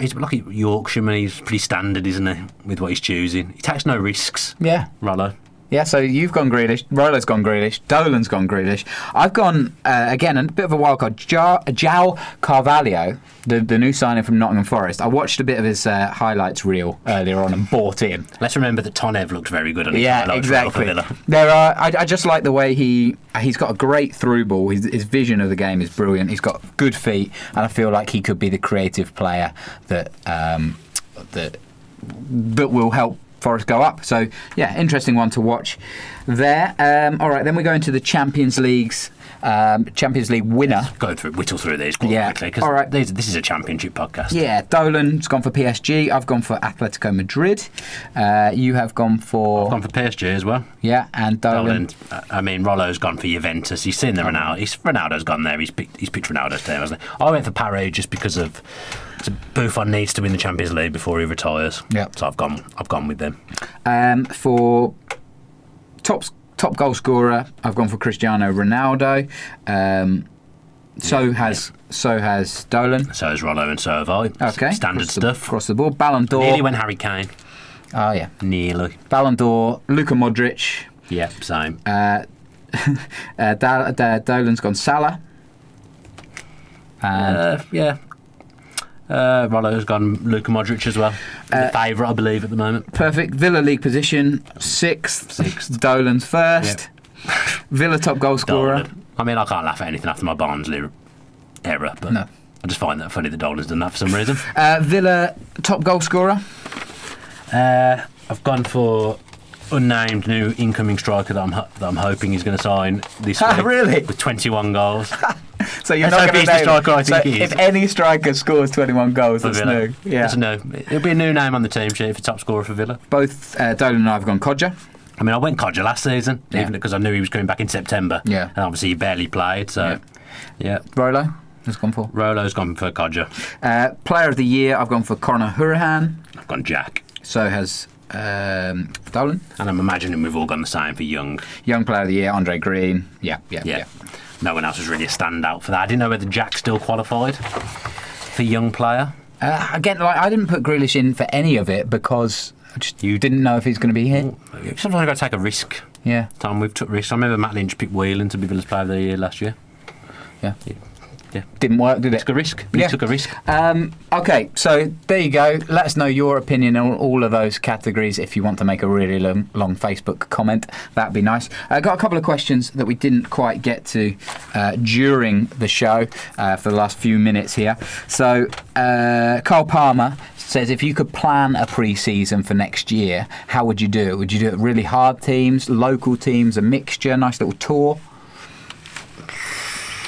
B: He's like a Yorkshireman. He's pretty standard, isn't he, with what he's choosing? He takes no risks.
A: Yeah.
B: Rollo.
A: Yeah, so you've gone Grealish, Rollo's gone Grealish, Dolan's gone Grealish. I've gone, again, a bit of a wild card, João Carvalho, the new signing from Nottingham Forest. I watched a bit of his highlights reel earlier on and bought in.
B: Let's remember that Tonev looked very good on his
A: highlights. Yeah, exactly. I just like the way he's got a great through ball. His vision of the game is brilliant. He's got good feet, and I feel like he could be the creative player that will help Forest go up. So, yeah, interesting one to watch there. All right, then we go into the Champions League winner.
B: Whittle through these quite quickly, because
A: all right.
B: This is a championship podcast.
A: Yeah, Dolan's gone for PSG. I've gone for Atletico Madrid. You have gone for...
B: I've gone for PSG as well.
A: Yeah, and Dolan...
B: Rollo's gone for Juventus. He's seen the Ronaldo. Ronaldo's gone there. He's picked Ronaldo's team, hasn't he? I went for Paris just because of... Buffon needs to win the Champions League before he retires. Yeah. So I've gone with them.
A: For top goal scorer, I've gone for Cristiano Ronaldo. So has Dolan.
B: So has Rollo, and so have I.
A: Okay.
B: Standard stuff.
A: Across the board. Ballon d'Or.
B: Nearly went Harry Kane.
A: Oh, yeah.
B: Nearly.
A: Ballon d'Or, Luka Modric.
B: Yep, same.
A: Dolan's gone Salah.
B: Yeah. Rollo's gone Luka Modric as well. The favourite, I believe, at the moment.
A: Perfect. Villa league position, sixth. Dolan's first. Yep. Villa top goal scorer.
B: Dolan. I mean, I can't laugh at anything after my Barnsley error, but no. I just find that funny that Dolan's done that for some reason.
A: Villa top goal scorer.
B: I've gone for unnamed new incoming striker that I'm hoping is going to sign this week.
A: Really?
B: With 21 goals.
A: So you're not going to
B: name the striker I think he is.
A: If any striker scores 21 goals, that's new. Yeah.
B: That's new. It'll be a new name on the team sheet for top scorer for Villa.
A: Both Dolan and I have gone Codger.
B: I mean, I went Codger last season, even because I knew he was coming back in September.
A: Yeah.
B: And obviously he barely played, so yeah.
A: Rolo has gone for?
B: Rolo's gone for Codger.
A: Player of the year, I've gone for Conor Hourihane.
B: I've gone Jack.
A: So has Dolan.
B: And I'm imagining we've all gone the same for Young.
A: Young player of the year, Andre Green. Yeah.
B: No one else was really a standout for that. I didn't know whether Jack still qualified for young player.
A: Again, I didn't put Grealish in for any of it because you didn't know if he's going to be here.
B: Sometimes I've got to take a risk.
A: Yeah.
B: Time we've took risks. I remember Matt Lynch picked Whelan to be Villa's player of the year last year.
A: Yeah. Didn't work, did it?
B: Took a risk. He took a risk.
A: Okay, so there you go. Let us know your opinion on all of those categories. If you want to make a really long Facebook comment, that'd be nice. I got a couple of questions that we didn't quite get to during the show for the last few minutes here. So Carl Palmer says, if you could plan a pre-season for next year, how would you do it? Would you do it really hard teams, local teams, a mixture, nice little tour?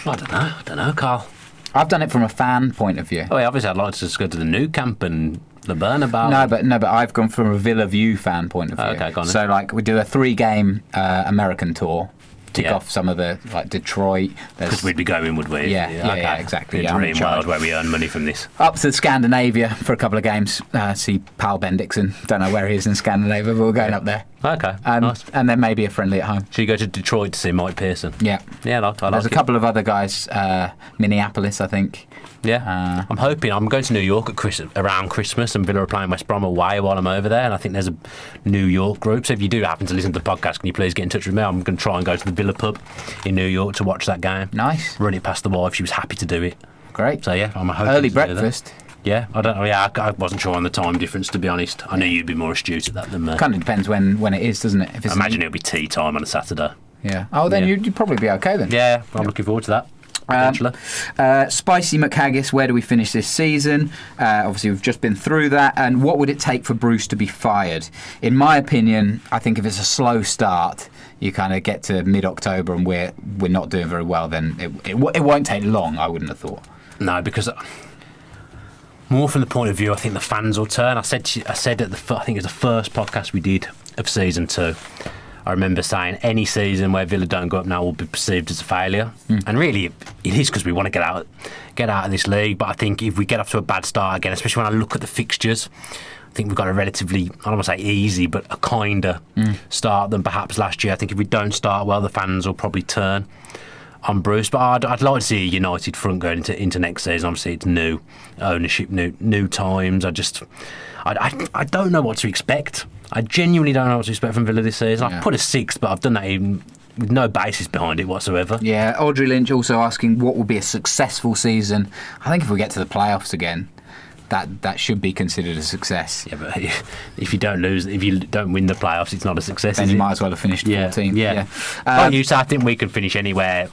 B: I don't know, Carl.
A: I've done it from a fan point of view.
B: Oh, yeah, obviously I'd like to just go to the Nou Camp and the Bernabeu.
A: No, but I've gone from a Villa View fan point of view.
B: Okay, go on.
A: So, we do a 3-game American tour. Tick off some of the, Detroit.
B: Because we'd be going, would we?
A: Yeah, exactly.
B: The dream world where we earn money from this.
A: Up to Scandinavia for a couple of games. See Pal Bendixson. Don't know where he is in Scandinavia, but we're going up there.
B: Okay, nice.
A: And then maybe a friendly at home.
B: So you go to Detroit to see Mike Pearson?
A: Yeah.
B: Yeah, I like
A: There's a couple of other guys. Minneapolis, I think.
B: Yeah. I'm going to New York around Christmas, and Villa are playing West Brom away while I'm over there, and I think there's a New York group. So if you do happen to listen to the podcast, can you please get in touch with me? I'm going to try and go to the Villa pub in New York to watch that game.
A: Nice.
B: Run it past the wife. She was happy to do it.
A: Great.
B: So yeah, I'm hoping
A: early
B: to
A: breakfast.
B: Yeah, I wasn't sure on the time difference, to be honest. I knew you'd be more astute at that than me.
A: Kind of depends when it is, doesn't it?
B: I imagine it'll be tea time on a Saturday.
A: Yeah. Oh, then you'd probably be okay then.
B: Yeah, I'm looking forward to that.
A: Spicy McHaggis, where do we finish this season? Obviously, we've just been through that. And what would it take for Bruce to be fired? In my opinion, I think if it's a slow start, you kind of get to mid-October and we're not doing very well, then it won't take long, I wouldn't have thought.
B: No, because more from the point of view, I think the fans will turn. I said I think it was the first podcast we did of season 2. I remember saying any season where Villa don't go up now will be perceived as a failure, and really it is, because we want to get out of this league. But I think if we get off to a bad start again, especially when I look at the fixtures, I think we've got a relatively, I don't want to say easy, but a kinder start than perhaps last year. I think if we don't start well, the fans will probably turn on Bruce. But I'd like to see a united front going into next season. Obviously, it's new ownership, new times. I don't know what to expect. I genuinely don't know what to expect from Villa this season. I've put a 6th, but I've done that even with no basis behind it whatsoever. Yeah,
A: Audrey Lynch also asking what will be a successful season. I think if we get to the playoffs again, that should be considered a success.
B: Yeah, but if you don't win the playoffs, it's not a success.
A: Then you might as well have finished 14th.
B: Yeah. Like you said, I think we can finish anywhere,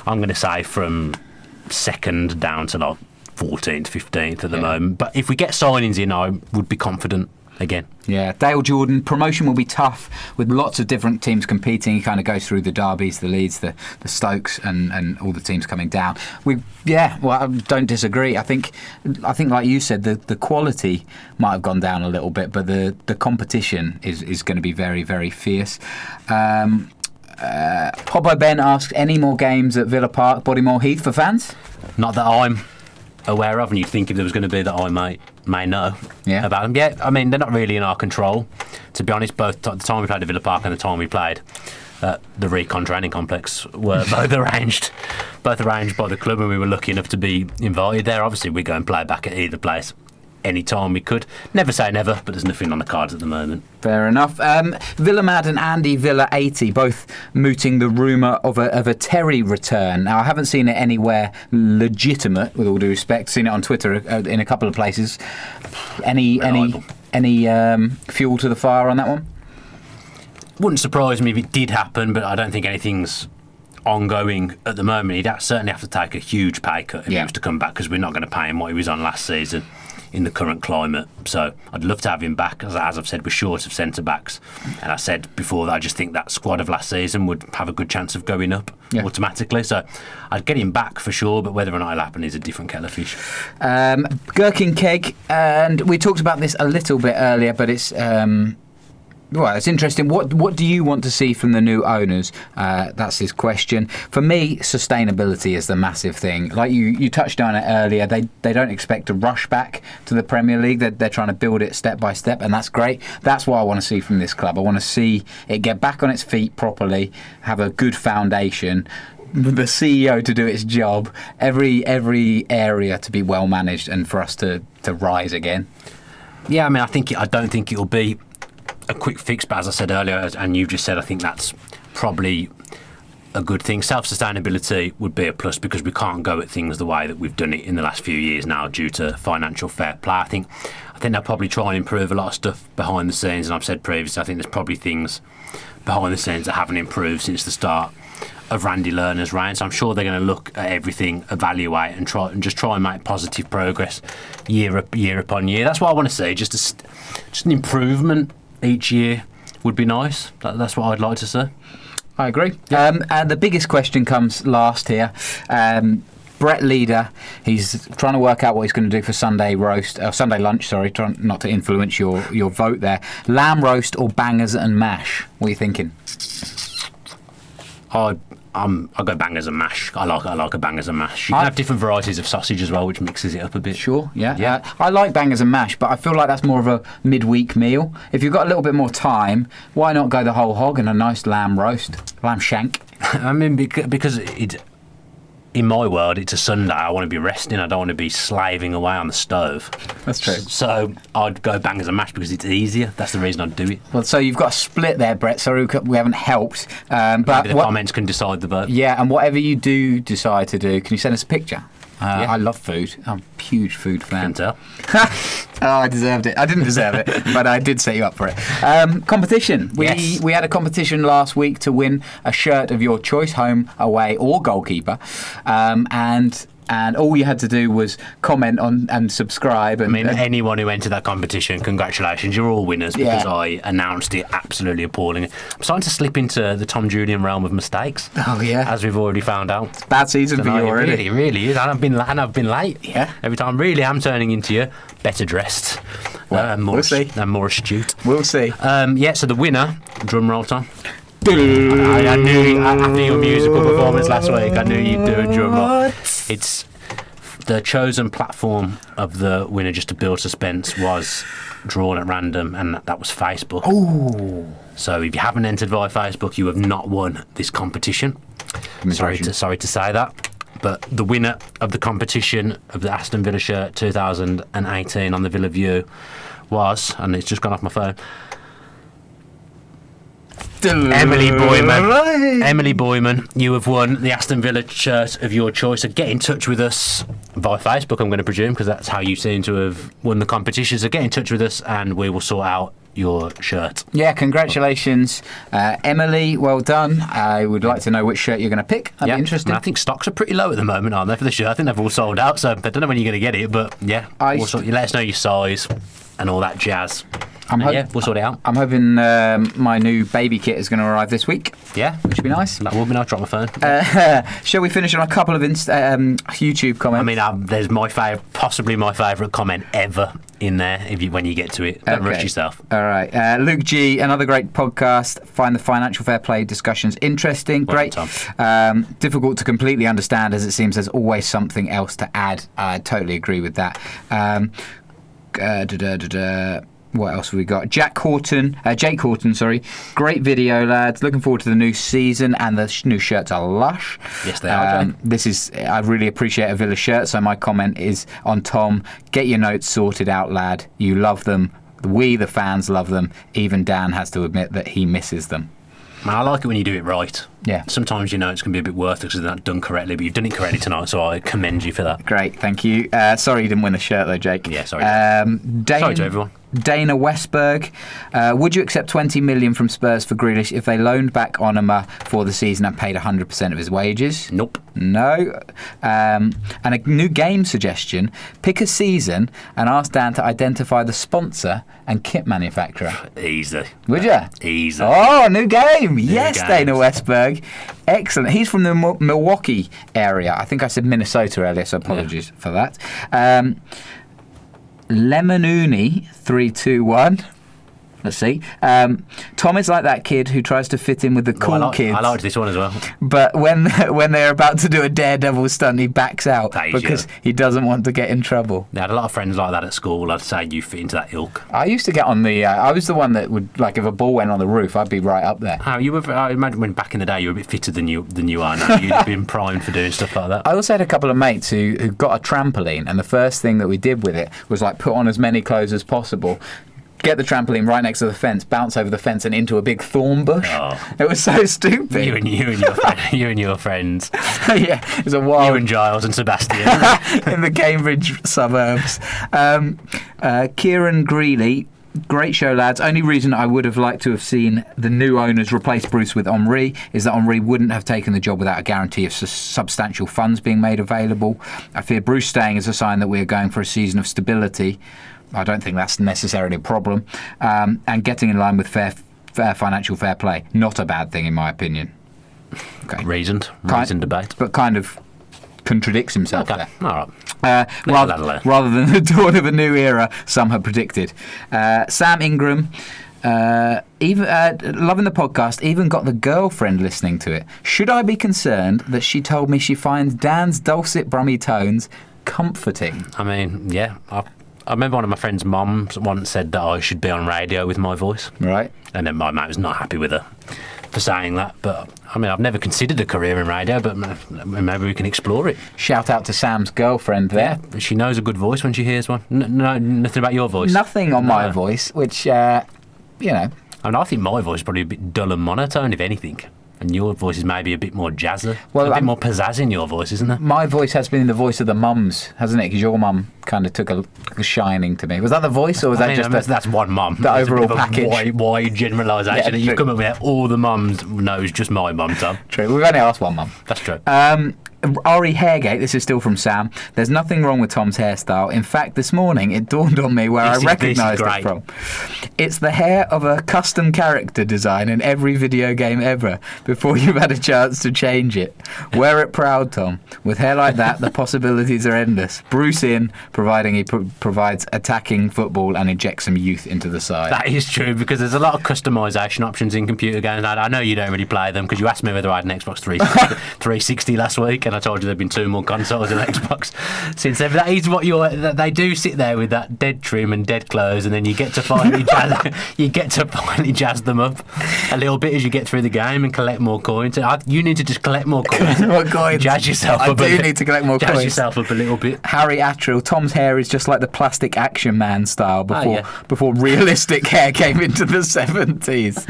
B: I'm going to say, from 2nd down to 14th, 15th at the moment. But if we get signings in, I would be confident. again.
A: Yeah, Dale Jordan, promotion will be tough with lots of different teams competing. He kind of goes through the Derbies, the Leeds, the Stokes and all the teams coming down. I don't disagree. I think like you said, the quality might have gone down a little bit, but the competition is going to be very, very fierce. Hobbo Ben asks, any more games at Villa Park, Bodymore Heath for fans?
B: Not that I'm aware of, and you'd think if there was going to be that I may know about them. Yeah, I mean, they're not really in our control, to be honest. Both the time we played at Villa Park and the time we played at the Recon Training Complex were both arranged by the club, and we were lucky enough to be invited there. Obviously, we go and play back at either place any time we could. Never say never, but there's nothing on the cards at the moment.
A: Fair enough. Villa Mad and Andy Villa 80 both mooting the rumour of a Terry return. Now, I haven't seen it anywhere legitimate, with all due respect. Seen it on Twitter in a couple of places. Any fuel to the fire on that one?
B: Wouldn't surprise me if it did happen, but I don't think anything's ongoing at the moment. He'd certainly have to take a huge pay cut if he was to come back, because we're not going to pay him what he was on last season in the current climate. So I'd love to have him back. As I've said, we're short of centre-backs. And I said before that I just think that squad of last season would have a good chance of going up automatically. So I'd get him back for sure, but whether or not it'll happen is a different kettle of fish.
A: Gherkin Keg, and we talked about this a little bit earlier, but it's... Well, it's interesting. What do you want to see from the new owners? That's his question. For me, sustainability is the massive thing. Like you touched on it earlier, they don't expect to rush back to the Premier League. They're trying to build it step by step, and that's great. That's what I want to see from this club. I want to see it get back on its feet properly, have a good foundation, the CEO to do its job, every area to be well managed, and for us to rise again.
B: Yeah, I mean, I don't think it'll be a quick fix, but as I said earlier, and you just said, I think that's probably a good thing. Self-sustainability would be a plus, because we can't go at things the way that we've done it in the last few years now due to financial fair play. I think they'll probably try and improve a lot of stuff behind the scenes, and I've said previously, I think there's probably things behind the scenes that haven't improved since the start of Randy Lerner's reign. So I'm sure they're going to look at everything, evaluate, and try and make positive progress year upon year. That's what I want to see. Just an improvement each year would be nice. That's what I'd like to see.
A: I agree. And the biggest question comes last here. Brett Leader, he's trying to work out what he's going to do for Sunday lunch. Sorry, trying not to influence your vote there. Lamb roast or bangers and mash? What are you thinking?
B: I'll go bangers and mash. I like a bangers and mash. You can have different varieties of sausage as well, which mixes it up a bit.
A: Sure, yeah. I like bangers and mash, but I feel like that's more of a midweek meal. If you've got a little bit more time, why not go the whole hog and a nice lamb roast, lamb shank?
B: I mean, because in my world, it's a Sunday. I want to be resting. I don't want to be slaving away on the stove.
A: That's true.
B: So I'd go bangers and mash because it's easier. That's the reason I'd do it.
A: Well, so you've got a split there, Brett. Sorry we haven't helped. But
B: maybe the comments can decide the vote.
A: Yeah, and whatever you do decide to do, can you send us a picture? I love food. I'm a huge food fan.
B: Can tell.
A: I deserved it. I didn't deserve it, but I did set you up for it. Competition. We had a competition last week to win a shirt of your choice, home, away, or goalkeeper. And all you had to do was comment on and subscribe. And,
B: anyone who entered that competition, congratulations, you're all winners, because I announced it absolutely appalling. I'm starting to slip into the Tom Julian realm of mistakes.
A: Oh, yeah.
B: As we've already found out.
A: It's a bad season for you already.
B: It really is. And I've been late.
A: Yeah.
B: Every time. Really am turning into you better dressed.
A: We'll see.
B: And more astute.
A: We'll see.
B: So the winner, drum roll time. I knew after your musical performance last week, I knew you'd do a drum roll. It's the chosen platform of the winner, just to build suspense, was drawn at random, and that was Facebook.
A: Oh!
B: So if you haven't entered via Facebook, you have not won this competition. Sorry to say that. But the winner of the competition of the Aston Villa shirt 2018 on the Villa View was, and it's just gone off my phone, Emily Boyman. Emily Boyman, you have won the Aston Villa shirt of your choice. So get in touch with us via Facebook, I'm going to presume, because that's how you seem to have won the competition. So get in touch with us and we will sort out your shirt.
A: Yeah, congratulations, Emily. Well done. I would like to know which shirt you're going to pick. That'd be interesting.
B: I think stocks are pretty low at the moment, aren't they, for the shirt? I think they've all sold out, so I don't know when you're going to get it, but yeah. Also, you let us know your size and all that jazz. Yeah, we'll sort it out.
A: I'm hoping my new baby kit is going to arrive this week.
B: Yeah,
A: which would be nice.
B: that will be nice. Drop my phone.
A: Shall we finish on a couple of YouTube comments?
B: I mean, there's possibly my favourite comment ever in there. When you get to it, don't rush yourself.
A: All right, Luke G, another great podcast. Find the financial fair play discussions interesting. Great. Difficult to completely understand, as it seems there's always something else to add. I totally agree with that. What else have we got? Jake Horton, sorry. Great video, lads. Looking forward to the new season, and the new shirts are lush.
B: Yes, they are, Jake.
A: I really appreciate a Villa shirt, so my comment is on Tom. Get your notes sorted out, lad. You love them. We, the fans, love them. Even Dan has to admit that he misses them.
B: Man, I like it when you do it right.
A: Yeah.
B: Sometimes it's going to be a bit worthless because they're not done correctly, but you've done it correctly tonight, so I commend you for that.
A: Great, thank you. Sorry you didn't win the shirt though, Jake.
B: Yeah, sorry.
A: Sorry
B: to everyone.
A: Dana Westberg, would you accept 20 million from Spurs for Grealish if they loaned back Onuma for the season and paid 100% of his wages?
B: Nope.
A: No. And a new game suggestion: pick a season and ask Dan to identify the sponsor and kit manufacturer.
B: Easy.
A: Would you?
B: Easy.
A: Oh, new game. Yes,
B: games.
A: Dana Westberg. Excellent. He's from the Milwaukee area. I think I said Minnesota earlier, so apologies for that. Lemonuni 321. Let's see. Tom is like that kid who tries to fit in with the cool kids.
B: I liked this one as well.
A: But when they're about to do a daredevil stunt, he backs out because he doesn't want to get in trouble.
B: They had a lot of friends like that at school. I'd say you fit into that ilk.
A: I used to get on the. I was the one that would, like, if a ball went on the roof, I'd be right up there.
B: How you were? I imagine when back in the day you were a bit fitter than you are now. You'd been primed for doing stuff like that.
A: I also had a couple of mates who got a trampoline, and the first thing that we did with it was like put on as many clothes as possible. Get the trampoline right next to the fence, bounce over the fence and into a big thorn bush. Oh. It was so stupid.
B: You and your friends.
A: Yeah, it was a wild.
B: You and Giles and Sebastian
A: in the Cambridge suburbs. Kieran Greeley. Great show, lads. Only reason I would have liked to have seen the new owners replace Bruce with Henri is that Henri wouldn't have taken the job without a guarantee of substantial funds being made available. I fear Bruce staying is a sign that we are going for a season of stability. I don't think that's necessarily a problem. And getting in line with fair financial fair play, not a bad thing in my opinion. Okay.
B: Reasoned debate.
A: But kind of contradicts himself there.
B: All right.
A: Rather than the dawn of a new era, some have predicted. Sam Ingram, even loving the podcast, even got the girlfriend listening to it. Should I be concerned that she told me she finds Dan's dulcet brummy tones comforting?
B: I mean, yeah. I remember one of my friend's mums once said that I should be on radio with my voice.
A: Right.
B: And then my mate was not happy with her for saying that. But, I mean, I've never considered a career in radio, but maybe we can explore it.
A: Shout out to Sam's girlfriend there.
B: Yeah, she knows a good voice when she hears one. No, nothing about your voice?
A: Nothing on my voice, which, you know.
B: I mean, I think my voice is probably a bit dull and monotone, if anything. And your voice is maybe a bit more jazzy. Well, a bit more pizzazz in your voice, isn't there?
A: My voice has been the voice of the mums, hasn't it? Because your mum kind of took a shining to me. Was that the voice, or was
B: that's one mum?
A: The overall package.
B: Wide generalisation. Yeah, you've come up with all the mums knows just my mum, Tom.
A: True. We've only asked one mum.
B: That's true.
A: Ari Hairgate, this is still from Sam. There's nothing wrong with Tom's hairstyle. In fact, this morning it dawned on me where I recognised it from. It's the hair of a custom character design in every video game ever before you've had a chance to change it. Wear it proud, Tom. With hair like that, the possibilities are endless. Bruce in, providing he provides attacking football and injects some youth into the side.
B: That is true, because there's a lot of customisation options in computer games. I know you don't really play them, because you asked me whether I had an Xbox 360 last week, and I told you there'd been 2 more consoles in Xbox since then. That is what they do, sit there with that dead trim and dead clothes, and then you get to finally jazz them up a little bit as you get through the game and collect more coins. You need to just collect more coins.
A: More coins.
B: Jazz yourself up.
A: I do need to collect more coins.
B: Jazz yourself up a little bit.
A: Harry Attrill, Tom's hair is just like the Plastic Action Man style before realistic hair came into the 70s.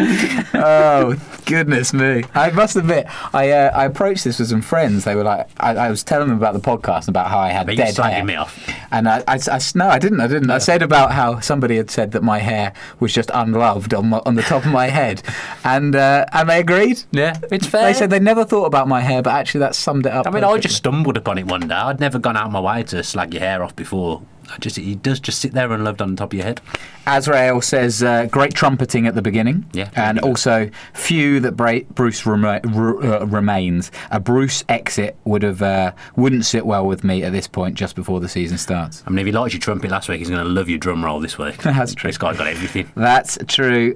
A: Oh, goodness me. I must admit, I approached this with some friends. They were like, I was telling them about the podcast, about how I had dead hair.
B: Slagging me off.
A: And no, I didn't. No. I said about how somebody had said that my hair was just unloved on the top of my head, and they agreed.
B: Yeah, it's fair.
A: They said they never thought about my hair, but actually that summed it up.
B: I mean, perfectly. I just stumbled upon it one day. I'd never gone out of my way to slag your hair off before He does just sit there unloved on the top of your head.
A: Azrael says, great trumpeting at the beginning.
B: Yeah,
A: and
B: really
A: also, few that Bruce remains. A Bruce exit wouldn't sit well with me at this point, just before the season starts.
B: I mean, if he liked your trumpet last week, he's going to love your drum roll this week.
A: That's true.
B: This guy's got everything.
A: That's true.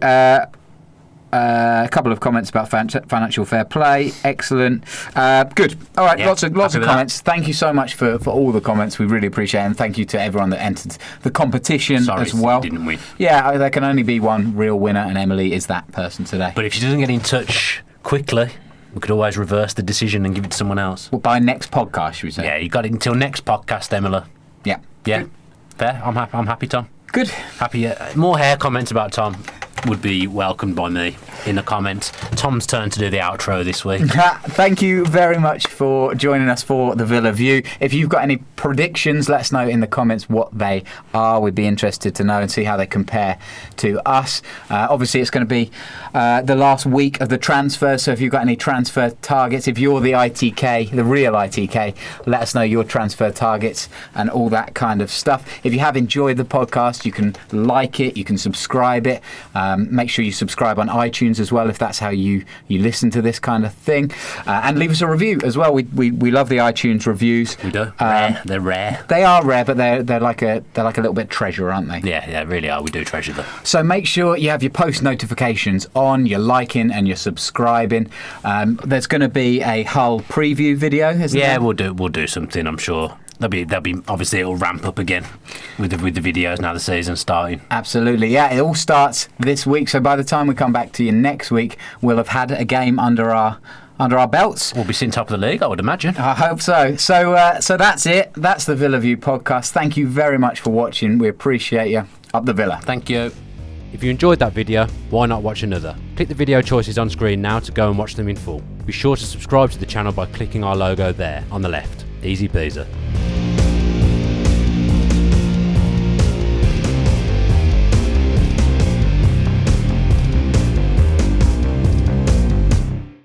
A: A couple of comments about financial fair play. Excellent. Good. All right.
B: Yeah,
A: lots of
B: happy with
A: comments. Thank you so much for all the comments. We really appreciate it. And thank you to everyone that entered the competition
B: Sorry,
A: as well.
B: didn't win.
A: Yeah, there can only be one real winner, and Emily is that person today.
B: But if she doesn't get in touch quickly, we could always reverse the decision and give it to someone else.
A: Well, by next podcast, should we say?
B: Yeah, you got it until next podcast, Emily.
A: Yeah.
B: Yeah.
A: Good.
B: Fair. I'm happy, Tom.
A: Good.
B: Happy. More hair comments about Tom would be welcomed by me in the comments. Tom's turn to do the outro this week.
A: Thank you very much for joining us for the Villa View. If you've got any predictions, let us know in the comments what they are. We'd be interested to know and see how they compare to us. Obviously, it's going to be the last week of the transfer, so if you've got any transfer targets, if you're the ITK, the real ITK, let us know your transfer targets and all that kind of stuff. If you have enjoyed the podcast, you can like it, you can subscribe it. Make sure you subscribe on iTunes as well if that's how you listen to this kind of thing, and leave us a review as well. We love the iTunes reviews.
B: We do. Rare. They're rare.
A: They are rare, but they're like a little bit treasure, aren't they?
B: Yeah, really are. We do treasure them.
A: So make sure you have your post notifications on, you're liking and you're subscribing. There's going to be a Hull preview video, isn't there?
B: Yeah, we'll do something. I'm sure. There'll be obviously it'll ramp up again with the videos now the season's starting.
A: Absolutely, yeah. It all starts this week, so by the time we come back to you next week, we'll have had a game under our belts.
B: We'll be sitting top of the league, I would imagine.
A: I hope so. So that's it. That's the Villa View podcast. Thank you very much for watching. We appreciate you. Up the Villa.
B: Thank you.
D: If you enjoyed that video, why not watch another? Click the video choices on screen now to go and watch them in full. Be sure to subscribe to the channel by clicking our logo there on the left. Easy peasy.